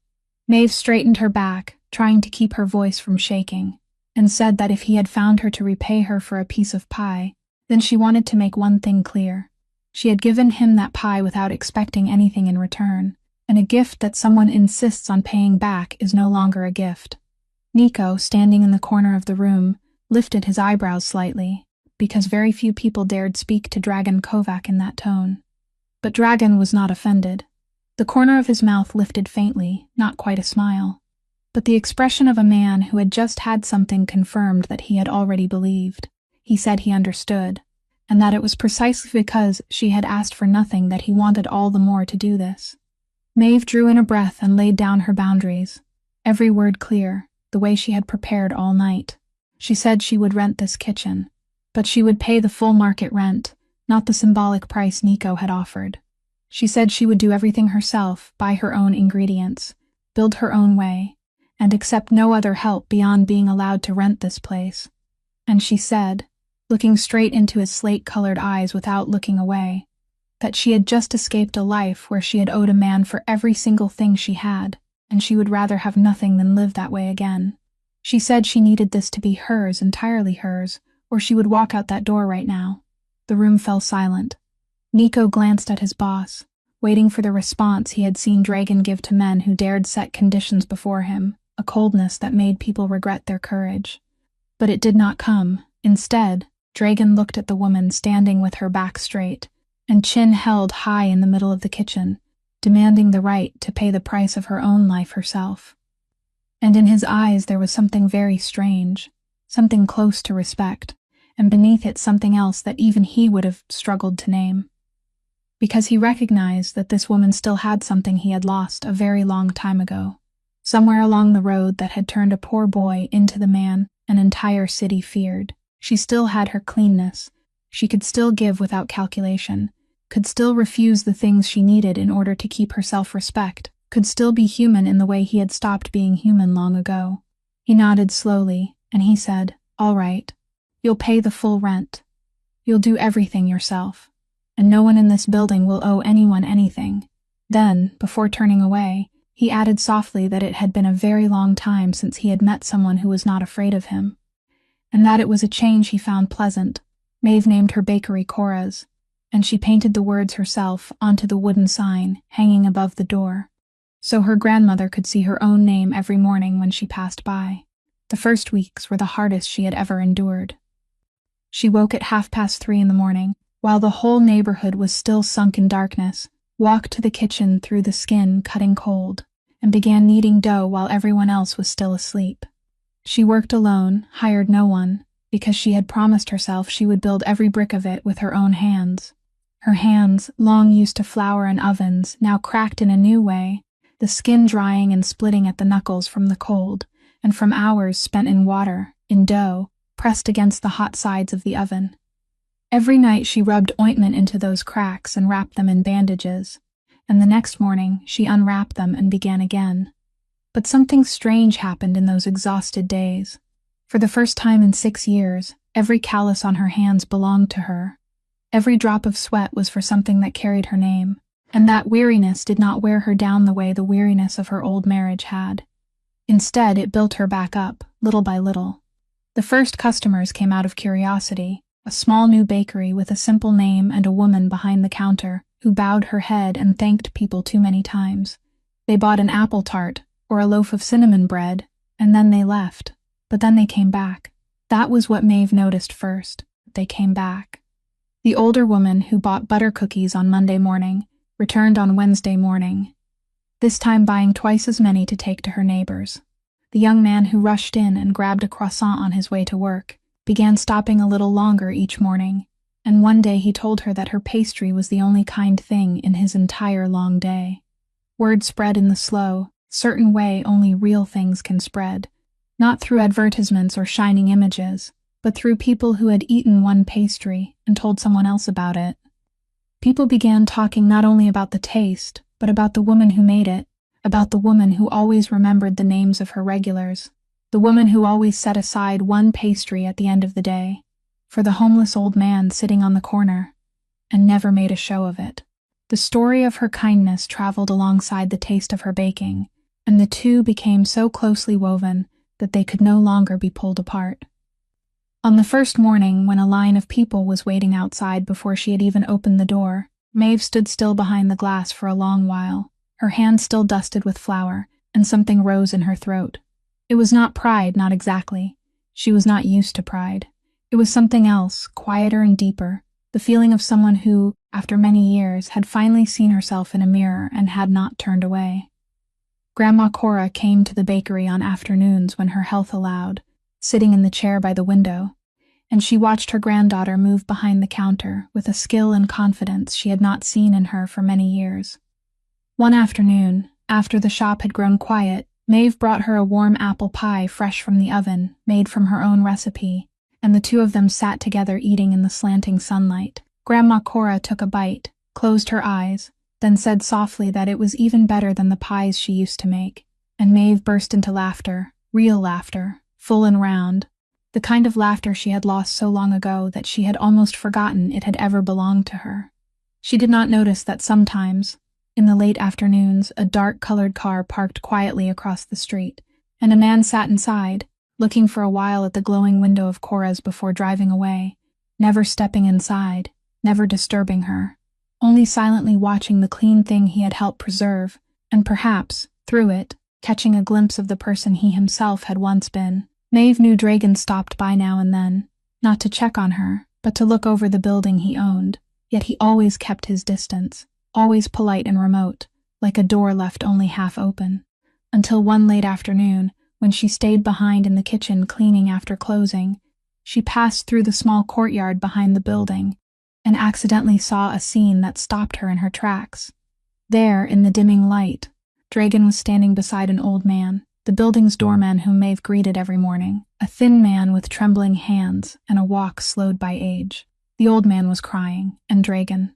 Maeve straightened her back, trying to keep her voice from shaking, and said that if he had found her to repay her for a piece of pie, then she wanted to make one thing clear. She had given him that pie without expecting anything in return, and a gift that someone insists on paying back is no longer a gift. Nico, standing in the corner of the room, lifted his eyebrows slightly, because very few people dared speak to Dragan Kovac in that tone. But Dragan was not offended. The corner of his mouth lifted faintly, not quite a smile. but the expression of a man who had just had something confirmed that he had already believed. He said he understood, and that it was precisely because she had asked for nothing that he wanted all the more to do this. Maeve drew in a breath and laid down her boundaries, every word clear, the way she had prepared all night. She said she would rent this kitchen, but she would pay the full market rent, not the symbolic price Nico had offered. She said she would do everything herself, buy her own ingredients, build her own way, and accept no other help beyond being allowed to rent this place. And she said, looking straight into his slate-colored eyes without looking away, that she had just escaped a life where she had owed a man for every single thing she had, and she would rather have nothing than live that way again. She said she needed this to be hers, entirely hers, or she would walk out that door right now. The room fell silent. Nico glanced at his boss, waiting for the response he had seen Dragon give to men who dared set conditions before him, a coldness that made people regret their courage. But it did not come. Instead, Dragon looked at the woman standing with her back straight, and chin held high in the middle of the kitchen, demanding the right to pay the price of her own life herself. And in his eyes there was something very strange, something close to respect, and beneath it something else that even he would have struggled to name. Because he recognized that this woman still had something he had lost a very long time ago, somewhere along the road that had turned a poor boy into the man an entire city feared. She still had her cleanness. She could still give without calculation, could still refuse the things she needed in order to keep her self-respect, could still be human in the way he had stopped being human long ago. He nodded slowly, and he said, "All right. You'll pay the full rent. You'll do everything yourself, and no one in this building will owe anyone anything." Then, before turning away, he added softly that it had been a very long time since he had met someone who was not afraid of him, and that it was a change he found pleasant. Maeve named her bakery Cora's, and she painted the words herself onto the wooden sign hanging above the door, so her grandmother could see her own name every morning when she passed by. The first weeks were the hardest she had ever endured. She woke at 3:30 in the morning, while the whole neighborhood was still sunk in darkness, walked to the kitchen through the skin cutting cold, and began kneading dough while everyone else was still asleep. She worked alone, hired no one, because she had promised herself she would build every brick of it with her own hands. Her hands, long used to flour and ovens, now cracked in a new way, the skin drying and splitting at the knuckles from the cold, and from hours spent in water, in dough, pressed against the hot sides of the oven. Every night she rubbed ointment into those cracks and wrapped them in bandages, and the next morning she unwrapped them and began again. But something strange happened in those exhausted days. For the first time in 6 years, every callus on her hands belonged to her. Every drop of sweat was for something that carried her name, and that weariness did not wear her down the way the weariness of her old marriage had. Instead, it built her back up, little by little. The first customers came out of curiosity, a small new bakery with a simple name and a woman behind the counter who bowed her head and thanked people too many times. They bought an apple tart or a loaf of cinnamon bread, and then they left. But then they came back. That was what Maeve noticed first. They came back. The older woman who bought butter cookies on Monday morning returned on Wednesday morning, this time buying twice as many to take to her neighbors. The young man who rushed in and grabbed a croissant on his way to work began stopping a little longer each morning, and one day he told her that her pastry was the only kind thing in his entire long day. Word spread in the slow, certain way only real things can spread, not through advertisements or shining images, but through people who had eaten one pastry and told someone else about it. People began talking not only about the taste, but about the woman who made it, about the woman who always remembered the names of her regulars, the woman who always set aside one pastry at the end of the day, for the homeless old man sitting on the corner, and never made a show of it. The story of her kindness traveled alongside the taste of her baking, and the two became so closely woven that they could no longer be pulled apart. On the first morning, when a line of people was waiting outside before she had even opened the door, Maeve stood still behind the glass for a long while, her hands still dusted with flour, and something rose in her throat. It was not pride, not exactly. She was not used to pride. It was something else, quieter and deeper, the feeling of someone who, after many years, had finally seen herself in a mirror and had not turned away. Grandma Cora came to the bakery on afternoons when her health allowed, sitting in the chair by the window, and she watched her granddaughter move behind the counter with a skill and confidence she had not seen in her for many years. One afternoon, after the shop had grown quiet, Maeve brought her a warm apple pie fresh from the oven, made from her own recipe, and the two of them sat together eating in the slanting sunlight. Grandma Cora took a bite, closed her eyes, then said softly that it was even better than the pies she used to make, and Maeve burst into laughter, real laughter, full and round, the kind of laughter she had lost so long ago that she had almost forgotten it had ever belonged to her. She did not notice that sometimes, in the late afternoons, a dark-colored car parked quietly across the street, and a man sat inside, looking for a while at the glowing window of Cora's before driving away, never stepping inside, never disturbing her, only silently watching the clean thing he had helped preserve, and perhaps, through it, catching a glimpse of the person he himself had once been. Maeve knew Dragon stopped by now and then, not to check on her, but to look over the building he owned, yet he always kept his distance, always polite and remote, like a door left only half open, until one late afternoon, when she stayed behind in the kitchen cleaning after closing, she passed through the small courtyard behind the building and accidentally saw a scene that stopped her in her tracks. There, in the dimming light, Dragon was standing beside an old man, the building's doorman whom Maeve greeted every morning, a thin man with trembling hands and a walk slowed by age. The old man was crying, and Dragon,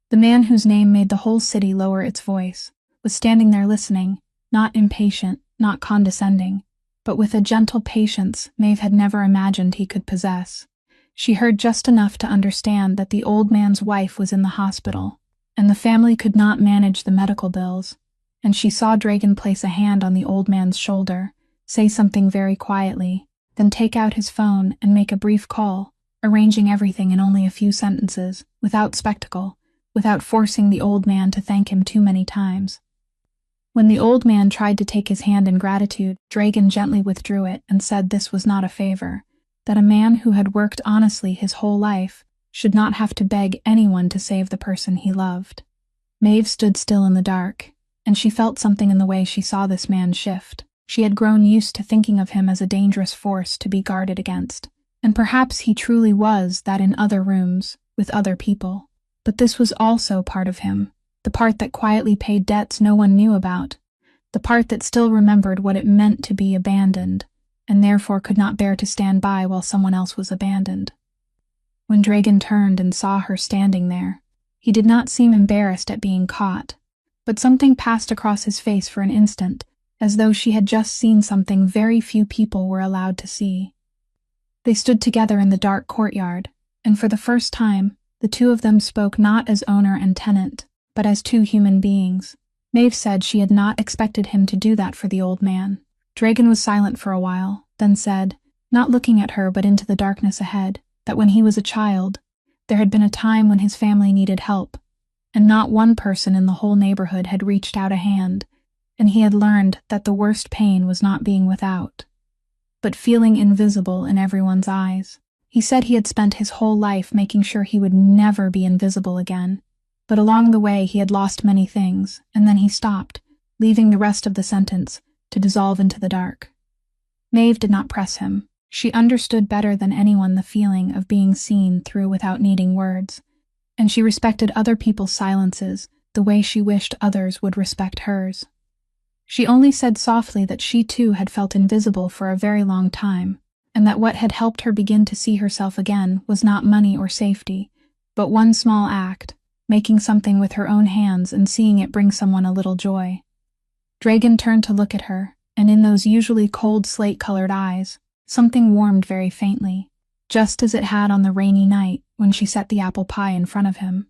the man whose name made the whole city lower its voice, was standing there listening, not impatient, not condescending, but with a gentle patience Maeve had never imagined he could possess. She heard just enough to understand that the old man's wife was in the hospital, and the family could not manage the medical bills, and she saw Dragon place a hand on the old man's shoulder, say something very quietly, then take out his phone and make a brief call, arranging everything in only a few sentences, without spectacle, without forcing the old man to thank him too many times. When the old man tried to take his hand in gratitude, Dragon gently withdrew it and said this was not a favor, that a man who had worked honestly his whole life should not have to beg anyone to save the person he loved. Maeve stood still in the dark, and she felt something in the way she saw this man shift. She had grown used to thinking of him as a dangerous force to be guarded against, and perhaps he truly was that in other rooms, with other people. But this was also part of him, the part that quietly paid debts no one knew about, the part that still remembered what it meant to be abandoned, and therefore could not bear to stand by while someone else was abandoned. When Dragon turned and saw her standing there, he did not seem embarrassed at being caught, but something passed across his face for an instant, as though she had just seen something very few people were allowed to see. They stood together in the dark courtyard, and for the first time, the two of them spoke not as owner and tenant, but as two human beings. Maeve said she had not expected him to do that for the old man. Dragon was silent for a while, then said, not looking at her but into the darkness ahead, that when he was a child, there had been a time when his family needed help, and not one person in the whole neighborhood had reached out a hand, and he had learned that the worst pain was not being without, but feeling invisible in everyone's eyes. He said he had spent his whole life making sure he would never be invisible again, but along the way he had lost many things, and then he stopped, leaving the rest of the sentence to dissolve into the dark. Maeve did not press him. She understood better than anyone the feeling of being seen through without needing words, and she respected other people's silences the way she wished others would respect hers. She only said softly that she too had felt invisible for a very long time, and that what had helped her begin to see herself again was not money or safety, but one small act, making something with her own hands and seeing it bring someone a little joy. Dragon turned to look at her, and in those usually cold slate-colored eyes, something warmed very faintly, just as it had on the rainy night when she set the apple pie in front of him.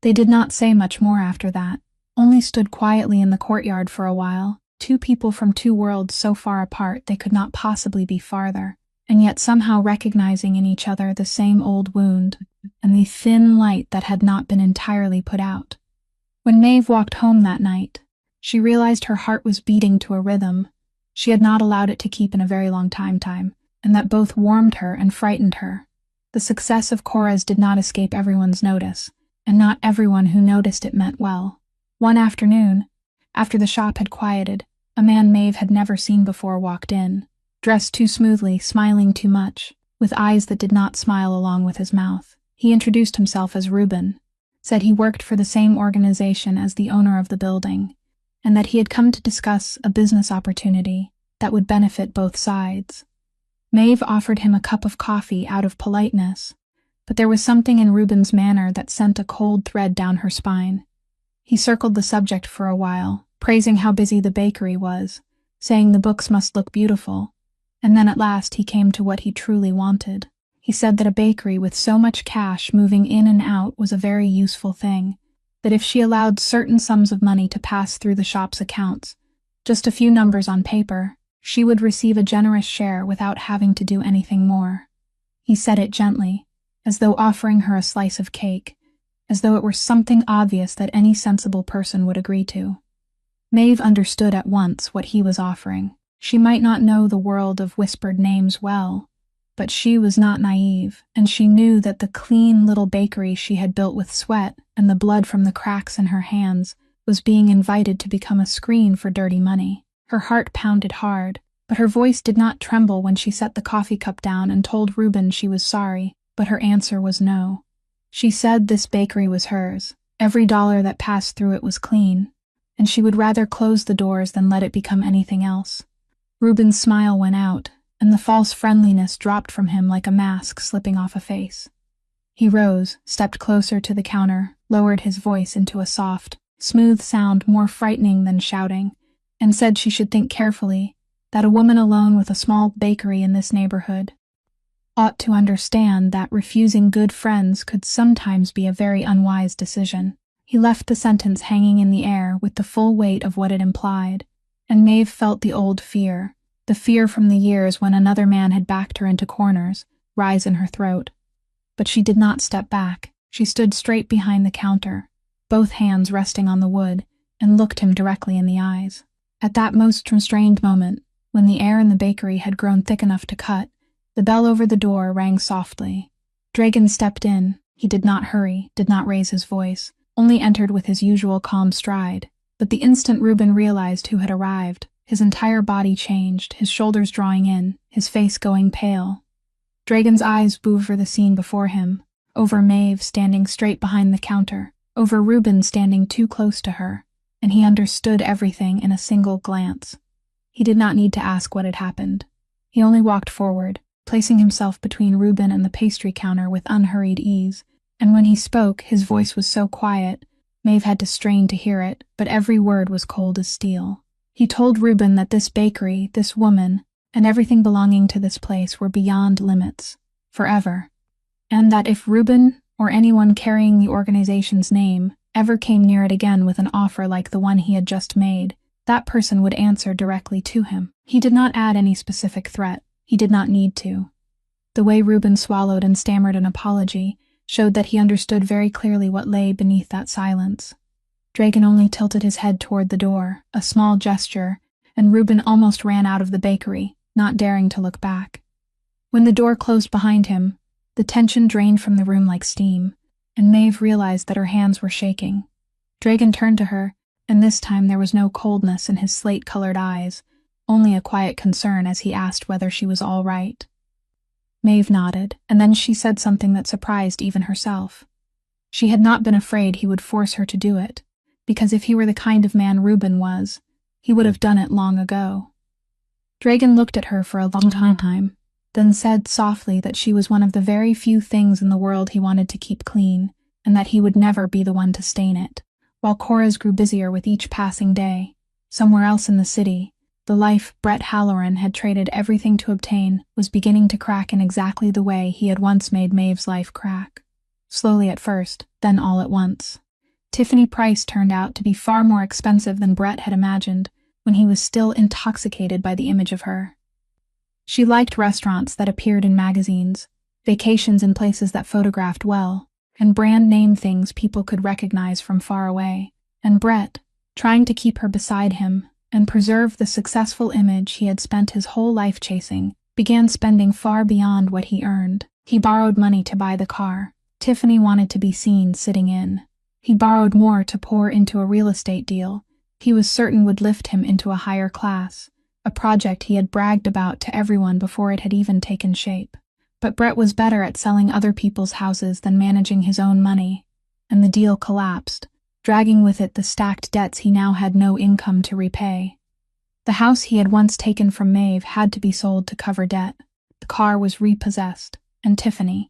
They did not say much more after that, only stood quietly in the courtyard for a while, two people from two worlds so far apart they could not possibly be farther, and yet somehow recognizing in each other the same old wound and the thin light that had not been entirely put out. When Maeve walked home that night, she realized her heart was beating to a rhythm she had not allowed it to keep in a very long time, and that both warmed her and frightened her. The success of Cora's did not escape everyone's notice, and not everyone who noticed it meant well. One afternoon, after the shop had quieted, A man Maeve had never seen before walked in, dressed too smoothly, smiling too much, with eyes that did not smile along with his mouth. He introduced himself as Reuben, said he worked for the same organization as the owner of the building, and that he had come to discuss a business opportunity that would benefit both sides. Maeve offered him a cup of coffee out of politeness, but there was something in Reuben's manner that sent a cold thread down her spine. He circled the subject for a while, praising how busy the bakery was, saying the books must look beautiful, and then at last he came to what he truly wanted. He said that a bakery with so much cash moving in and out was a very useful thing, that if she allowed certain sums of money to pass through the shop's accounts, just a few numbers on paper, she would receive a generous share without having to do anything more. He said it gently, as though offering her a slice of cake, as though it were something obvious that any sensible person would agree to. Maeve understood at once what he was offering. She might not know the world of whispered names well, but she was not naive, and she knew that the clean little bakery she had built with sweat and the blood from the cracks in her hands was being invited to become a screen for dirty money. Her heart pounded hard, but her voice did not tremble when she set the coffee cup down and told Reuben she was sorry, but her answer was no. She said this bakery was hers. Every dollar that passed through it was clean, and she would rather close the doors than let it become anything else. Reuben's smile went out, and the false friendliness dropped from him like a mask slipping off a face. He rose, stepped closer to the counter, lowered his voice into a soft, smooth sound more frightening than shouting, and said she should think carefully, that a woman alone with a small bakery in this neighborhood ought to understand that refusing good friends could sometimes be a very unwise decision. He left the sentence hanging in the air with the full weight of what it implied, and Maeve felt the old fear, the fear from the years when another man had backed her into corners, rise in her throat. But she did not step back. She stood straight behind the counter, both hands resting on the wood, and looked him directly in the eyes. At that most constrained moment, when the air in the bakery had grown thick enough to cut, the bell over the door rang softly. Dragon stepped in. He did not hurry, did not raise his voice, only entered with his usual calm stride. But the instant Reuben realized who had arrived, his entire body changed, his shoulders drawing in, his face going pale. Dragon's eyes moved over the scene before him, over Maeve standing straight behind the counter, over Reuben standing too close to her, and he understood everything in a single glance. He did not need to ask what had happened. He only walked forward, placing himself between Reuben and the pastry counter with unhurried ease, and when he spoke, his voice was so quiet, Maeve had to strain to hear it, but every word was cold as steel. He told Reuben that this bakery, this woman, and everything belonging to this place were beyond limits, forever, and that if Reuben, or anyone carrying the organization's name, ever came near it again with an offer like the one he had just made, that person would answer directly to him. He did not add any specific threat. He did not need to. The way Reuben swallowed and stammered an apology showed that he understood very clearly what lay beneath that silence. Dragon only tilted his head toward the door, a small gesture, and Reuben almost ran out of the bakery, not daring to look back. When the door closed behind him, the tension drained from the room like steam, and Maeve realized that her hands were shaking. Dragon turned to her, and this time there was no coldness in his slate-colored eyes, only a quiet concern as he asked whether she was all right. Maeve nodded, and then she said something that surprised even herself. She had not been afraid he would force her to do it, because if he were the kind of man Reuben was, he would have done it long ago. Dragon looked at her for a long time, then said softly that she was one of the very few things in the world he wanted to keep clean, and that he would never be the one to stain it. While Cora's grew busier with each passing day, somewhere else in the city, the life Brett Halloran had traded everything to obtain was beginning to crack in exactly the way he had once made Maeve's life crack. Slowly at first, then all at once. Tiffany Price turned out to be far more expensive than Brett had imagined when he was still intoxicated by the image of her. She liked restaurants that appeared in magazines, vacations in places that photographed well, and brand-name things people could recognize from far away. And Brett, trying to keep her beside him and preserve the successful image he had spent his whole life chasing, began spending far beyond what he earned. He borrowed money to buy the car Tiffany wanted to be seen sitting in. He borrowed more to pour into a real estate deal he was certain would lift him into a higher class, a project he had bragged about to everyone before it had even taken shape. But Brett was better at selling other people's houses than managing his own money, and the deal collapsed, dragging with it the stacked debts he now had no income to repay. The house he had once taken from Maeve had to be sold to cover debt. The car was repossessed, and Tiffany,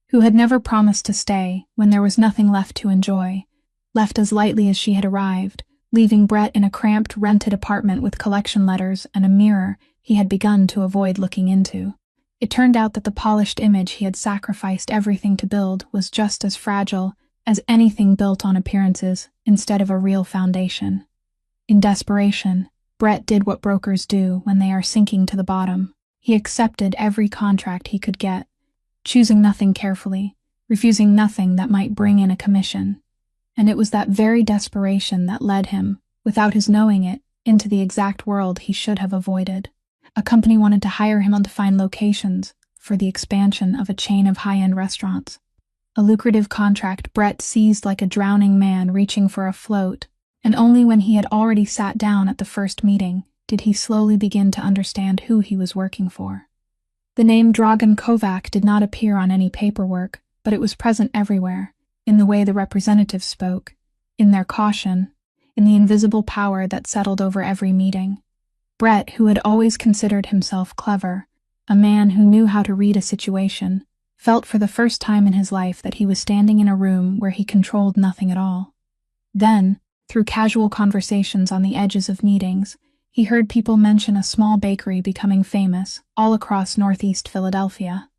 who had never promised to stay when there was nothing left to enjoy, left as lightly as she had arrived, leaving Brett in a cramped, rented apartment with collection letters and a mirror he had begun to avoid looking into. It turned out that the polished image he had sacrificed everything to build was just as fragile as anything built on appearances instead of a real foundation. In desperation, Brett did what brokers do when they are sinking to the bottom. He accepted every contract he could get, choosing nothing carefully, refusing nothing that might bring in a commission. And it was that very desperation that led him, without his knowing it, into the exact world he should have avoided. A company wanted to hire him to find locations for the expansion of a chain of high-end restaurants. A lucrative contract Brett seized like a drowning man reaching for a float, and only when he had already sat down at the first meeting did he slowly begin to understand who he was working for. The name Dragan Kovac did not appear on any paperwork, but it was present everywhere, in the way the representatives spoke, in their caution, in the invisible power that settled over every meeting. Brett, who had always considered himself clever, a man who knew how to read a situation, felt for the first time in his life that he was standing in a room where he controlled nothing at all. Then, through casual conversations on the edges of meetings, he heard people mention a small bakery becoming famous all across northeast Philadelphia.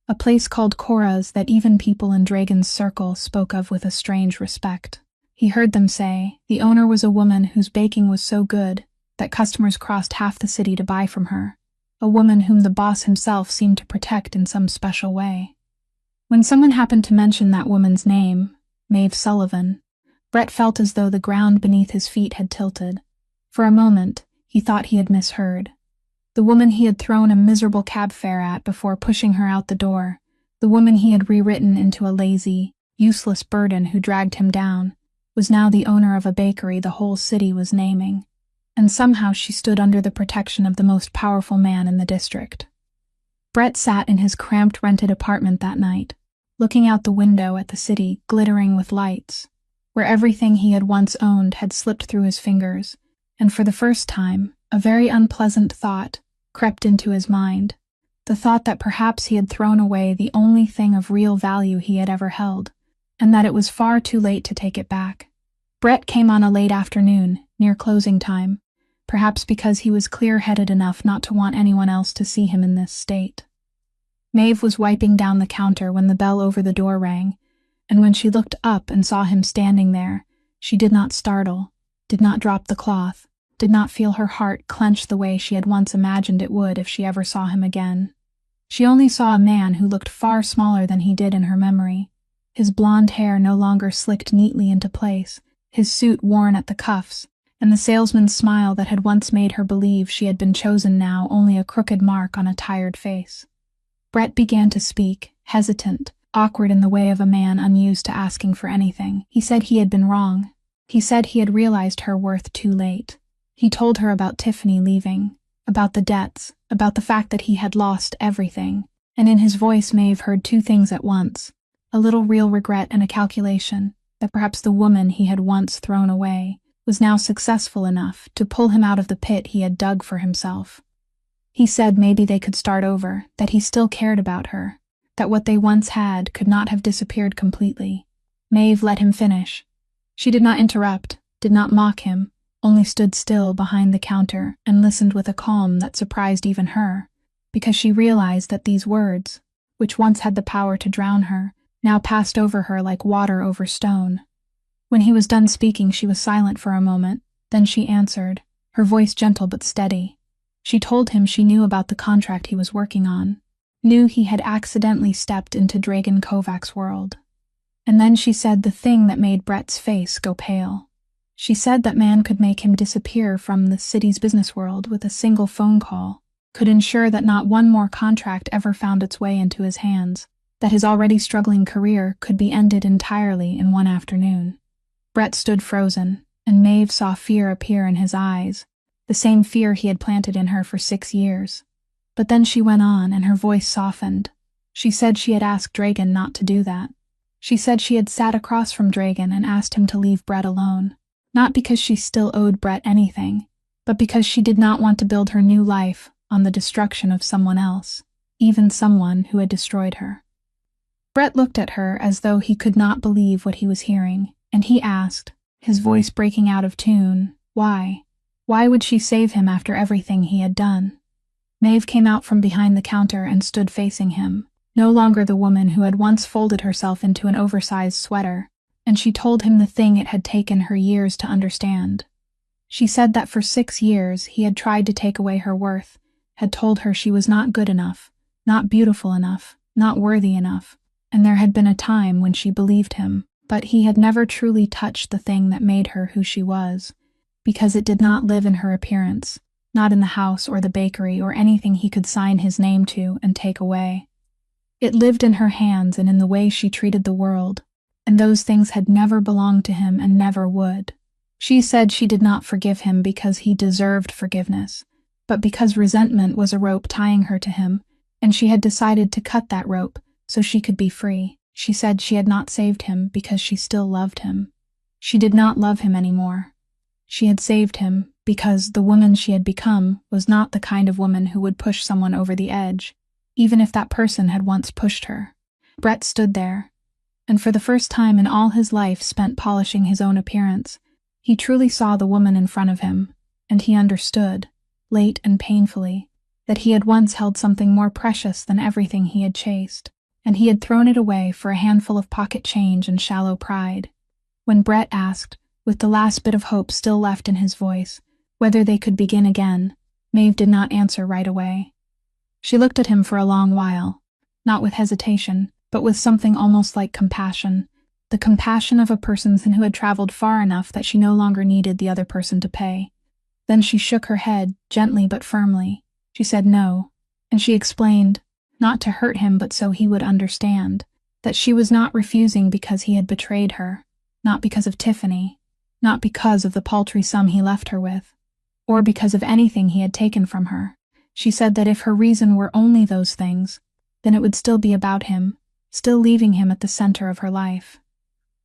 A place called Cora's that even people in Dragan's circle spoke of with a strange respect. He heard them say the owner was a woman whose baking was so good that customers crossed half the city to buy from her, a woman whom the boss himself seemed to protect in some special way. When someone happened to mention that woman's name, Maeve Sullivan, Brett felt as though the ground beneath his feet had tilted. For a moment, he thought he had misheard. The woman he had thrown a miserable cab fare at before pushing her out the door, the woman he had rewritten into a lazy, useless burden who dragged him down, was now the owner of a bakery the whole city was naming. And somehow she stood under the protection of the most powerful man in the district. Brett sat in his cramped rented apartment that night, looking out the window at the city glittering with lights, where everything he had once owned had slipped through his fingers, and for the first time, a very unpleasant thought crept into his mind, the thought that perhaps he had thrown away the only thing of real value he had ever held, and that it was far too late to take it back. Brett came on a late afternoon, near closing time, perhaps because he was clear-headed enough not to want anyone else to see him in this state. Maeve was wiping down the counter when the bell over the door rang, and when she looked up and saw him standing there, she did not startle, did not drop the cloth, did not feel her heart clench the way she had once imagined it would if she ever saw him again. She only saw a man who looked far smaller than he did in her memory, his blonde hair no longer slicked neatly into place, his suit worn at the cuffs, and the salesman's smile that had once made her believe she had been chosen now only a crooked mark on a tired face. Brett began to speak, hesitant, awkward in the way of a man unused to asking for anything. He said he had been wrong. He said he had realized her worth too late. He told her about Tiffany leaving, about the debts, about the fact that he had lost everything, and in his voice Maeve heard two things at once, a little real regret and a calculation that perhaps the woman he had once thrown away was now successful enough to pull him out of the pit he had dug for himself. He said maybe they could start over, that he still cared about her, that what they once had could not have disappeared completely. Maeve let him finish. She did not interrupt, did not mock him, only stood still behind the counter and listened with a calm that surprised even her, because she realized that these words, which once had the power to drown her, now passed over her like water over stone. When he was done speaking, she was silent for a moment, then she answered, her voice gentle but steady. She told him she knew about the contract he was working on, knew he had accidentally stepped into Dragan Kovac's world. And then she said the thing that made Brett's face go pale. She said that man could make him disappear from the city's business world with a single phone call, could ensure that not one more contract ever found its way into his hands, that his already struggling career could be ended entirely in one afternoon. Brett stood frozen, and Maeve saw fear appear in his eyes, the same fear he had planted in her for 6 years. But then she went on, and her voice softened. She said she had asked Dragon not to do that. She said she had sat across from Dragon and asked him to leave Brett alone, not because she still owed Brett anything, but because she did not want to build her new life on the destruction of someone else, even someone who had destroyed her. Brett looked at her as though he could not believe what he was hearing, and he asked, his voice breaking out of tune, why? Why would she save him after everything he had done? Maeve came out from behind the counter and stood facing him, no longer the woman who had once folded herself into an oversized sweater, and she told him the thing it had taken her years to understand. She said that for 6 years he had tried to take away her worth, had told her she was not good enough, not beautiful enough, not worthy enough, and there had been a time when she believed him, but he had never truly touched the thing that made her who she was, because it did not live in her appearance, not in the house or the bakery or anything he could sign his name to and take away. It lived in her hands and in the way she treated the world, and those things had never belonged to him and never would. She said she did not forgive him because he deserved forgiveness, but because resentment was a rope tying her to him, and she had decided to cut that rope so she could be free. She said she had not saved him because she still loved him. She did not love him anymore. She had saved him because the woman she had become was not the kind of woman who would push someone over the edge, even if that person had once pushed her. Brett stood there, and for the first time in all his life spent polishing his own appearance, he truly saw the woman in front of him, and he understood, late and painfully, that he had once held something more precious than everything he had chased, and he had thrown it away for a handful of pocket change and shallow pride. When Brett asked, with the last bit of hope still left in his voice, whether they could begin again, Maeve did not answer right away. She looked at him for a long while, not with hesitation, but with something almost like compassion, the compassion of a person who had traveled far enough that she no longer needed the other person to pay. Then she shook her head, gently but firmly. She said no, and she explained, not to hurt him but so he would understand, that she was not refusing because he had betrayed her, not because of Tiffany, not because of the paltry sum he left her with, or because of anything he had taken from her. She said that if her reason were only those things, then it would still be about him, still leaving him at the center of her life.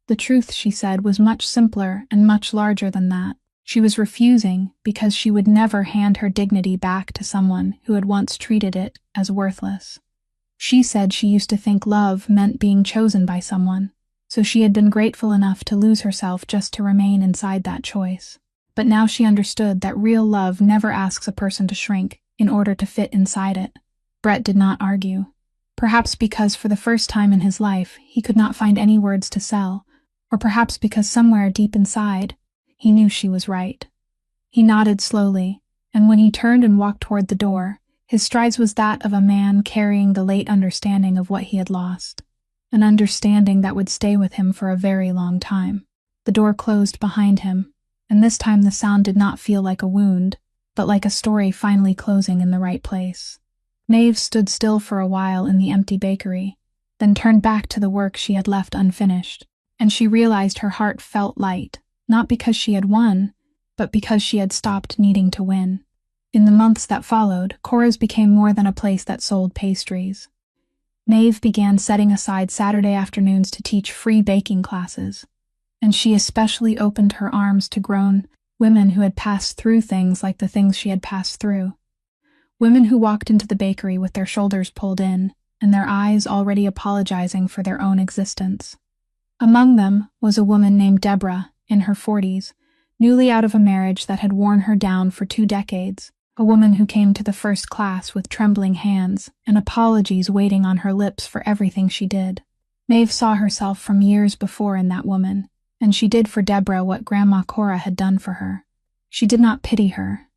The truth, she said, was much simpler and much larger than that. She was refusing because she would never hand her dignity back to someone who had once treated it as worthless. She said she used to think love meant being chosen by someone, so she had been grateful enough to lose herself just to remain inside that choice. But now she understood that real love never asks a person to shrink in order to fit inside it. Brett did not argue. Perhaps because for the first time in his life he could not find any words to sell, or perhaps because somewhere deep inside he knew she was right. He nodded slowly, and when he turned and walked toward the door, his strides was that of a man carrying the late understanding of what he had lost, an understanding that would stay with him for a very long time. The door closed behind him, and this time the sound did not feel like a wound, but like a story finally closing in the right place. Maeve stood still for a while in the empty bakery, then turned back to the work she had left unfinished, and she realized her heart felt light, not because she had won, but because she had stopped needing to win. In the months that followed, Cora's became more than a place that sold pastries. Maeve began setting aside Saturday afternoons to teach free baking classes, and she especially opened her arms to grown women who had passed through things like the things she had passed through. Women who walked into the bakery with their shoulders pulled in, and their eyes already apologizing for their own existence. Among them was a woman named Deborah, in her 40s, newly out of a marriage that had worn her down for 2 decades, a woman who came to the first class with trembling hands and apologies waiting on her lips for everything she did. Maeve saw herself from years before in that woman, and she did for Deborah what Grandma Cora had done for her. She did not pity her.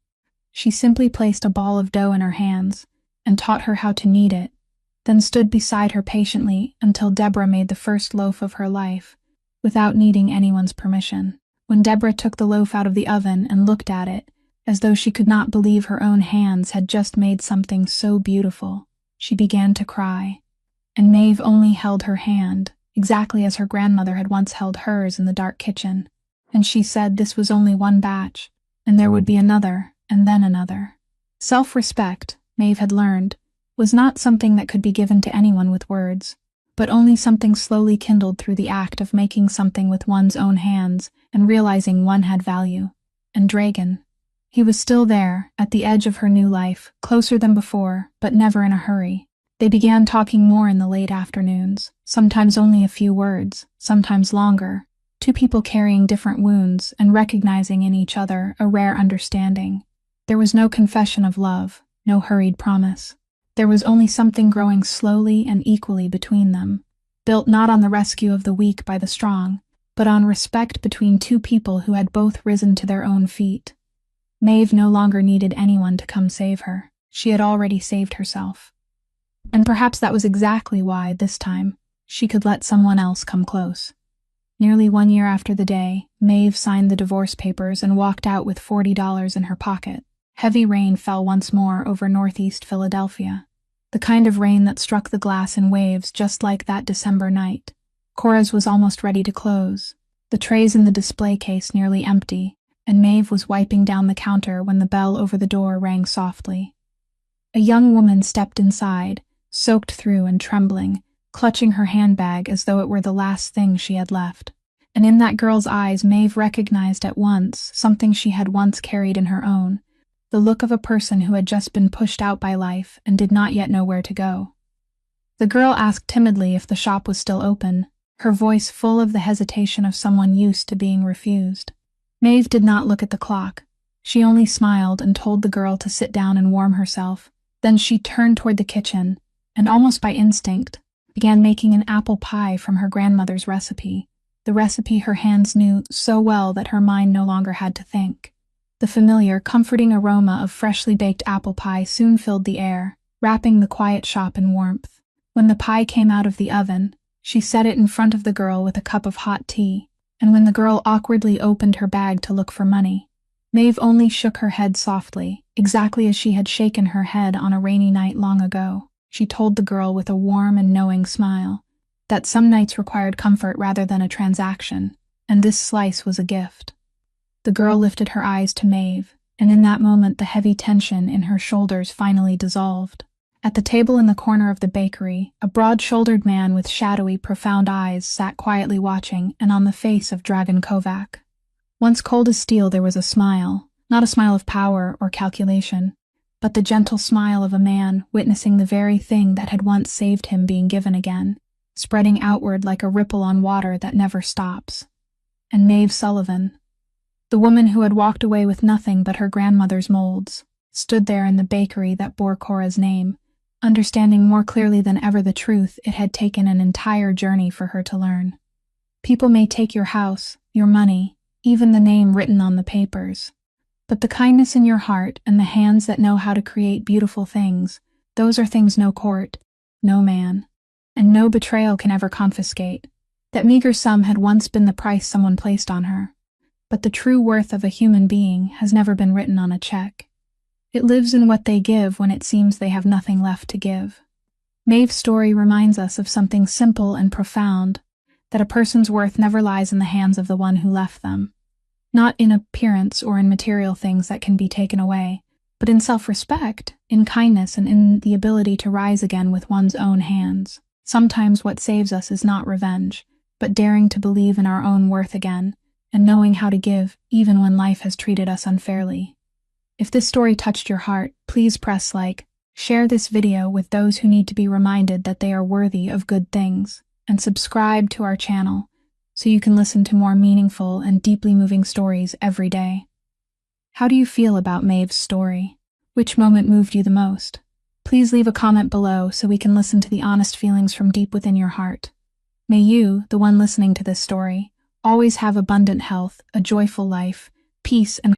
She simply placed a ball of dough in her hands and taught her how to knead it, then stood beside her patiently until Deborah made the first loaf of her life, without needing anyone's permission. When Deborah took the loaf out of the oven and looked at it, as though she could not believe her own hands had just made something so beautiful, she began to cry, and Maeve only held her hand, exactly as her grandmother had once held hers in the dark kitchen. and she said this was only one batch, and there would be another, and then another. Self-respect, Maeve had learned, was not something that could be given to anyone with words, but only something slowly kindled through the act of making something with one's own hands and realizing one had value. And Dragon. He was still there, at the edge of her new life, closer than before, but never in a hurry. They began talking more in the late afternoons, sometimes only a few words, sometimes longer, two people carrying different wounds and recognizing in each other a rare understanding. There was no confession of love, no hurried promise. There was only something growing slowly and equally between them, built not on the rescue of the weak by the strong, but on respect between two people who had both risen to their own feet. Maeve no longer needed anyone to come save her. She had already saved herself. And perhaps that was exactly why, this time, she could let someone else come close. Nearly 1 year after the day, Maeve signed the divorce papers and walked out with $40 in her pocket. Heavy rain fell once more over northeast Philadelphia. The kind of rain that struck the glass in waves just like that December night. Cora's was almost ready to close, the trays in the display case nearly empty, and Maeve was wiping down the counter when the bell over the door rang softly. A young woman stepped inside, soaked through and trembling, clutching her handbag as though it were the last thing she had left. And in that girl's eyes Maeve recognized at once something she had once carried in her own, the look of a person who had just been pushed out by life and did not yet know where to go. The girl asked timidly if the shop was still open, her voice full of the hesitation of someone used to being refused. Maeve did not look at the clock. She only smiled and told the girl to sit down and warm herself. Then she turned toward the kitchen, and almost by instinct, began making an apple pie from her grandmother's recipe, the recipe her hands knew so well that her mind no longer had to think. The familiar, comforting aroma of freshly baked apple pie soon filled the air, wrapping the quiet shop in warmth. When the pie came out of the oven, she set it in front of the girl with a cup of hot tea, and when the girl awkwardly opened her bag to look for money, Maeve only shook her head softly, exactly as she had shaken her head on a rainy night long ago. She told the girl with a warm and knowing smile that some nights required comfort rather than a transaction, and this slice was a gift. The girl lifted her eyes to Maeve, and in that moment the heavy tension in her shoulders finally dissolved. At the table in the corner of the bakery, a broad-shouldered man with shadowy, profound eyes sat quietly watching, and on the face of Dragan Kovac. Once cold as steel there was a smile, not a smile of power or calculation, but the gentle smile of a man witnessing the very thing that had once saved him being given again, spreading outward like a ripple on water that never stops. And Maeve Sullivan, the woman who had walked away with nothing but her grandmother's molds, stood there in the bakery that bore Cora's name, understanding more clearly than ever the truth it had taken an entire journey for her to learn. People may take your house, your money, even the name written on the papers, but the kindness in your heart and the hands that know how to create beautiful things, those are things no court, no man, and no betrayal can ever confiscate. That meager sum had once been the price someone placed on her, but the true worth of a human being has never been written on a check. It lives in what they give when it seems they have nothing left to give. Maeve's story reminds us of something simple and profound, that a person's worth never lies in the hands of the one who left them. Not in appearance or in material things that can be taken away, but in self-respect, in kindness, and in the ability to rise again with one's own hands. Sometimes what saves us is not revenge, but daring to believe in our own worth again, and knowing how to give even when life has treated us unfairly. If this story touched your heart, please press like, share this video with those who need to be reminded that they are worthy of good things, and subscribe to our channel so you can listen to more meaningful and deeply moving stories every day. How do you feel about Maeve's story? Which moment moved you the most? Please leave a comment below so we can listen to the honest feelings from deep within your heart. May you, the one listening to this story, always have abundant health, a joyful life, peace, and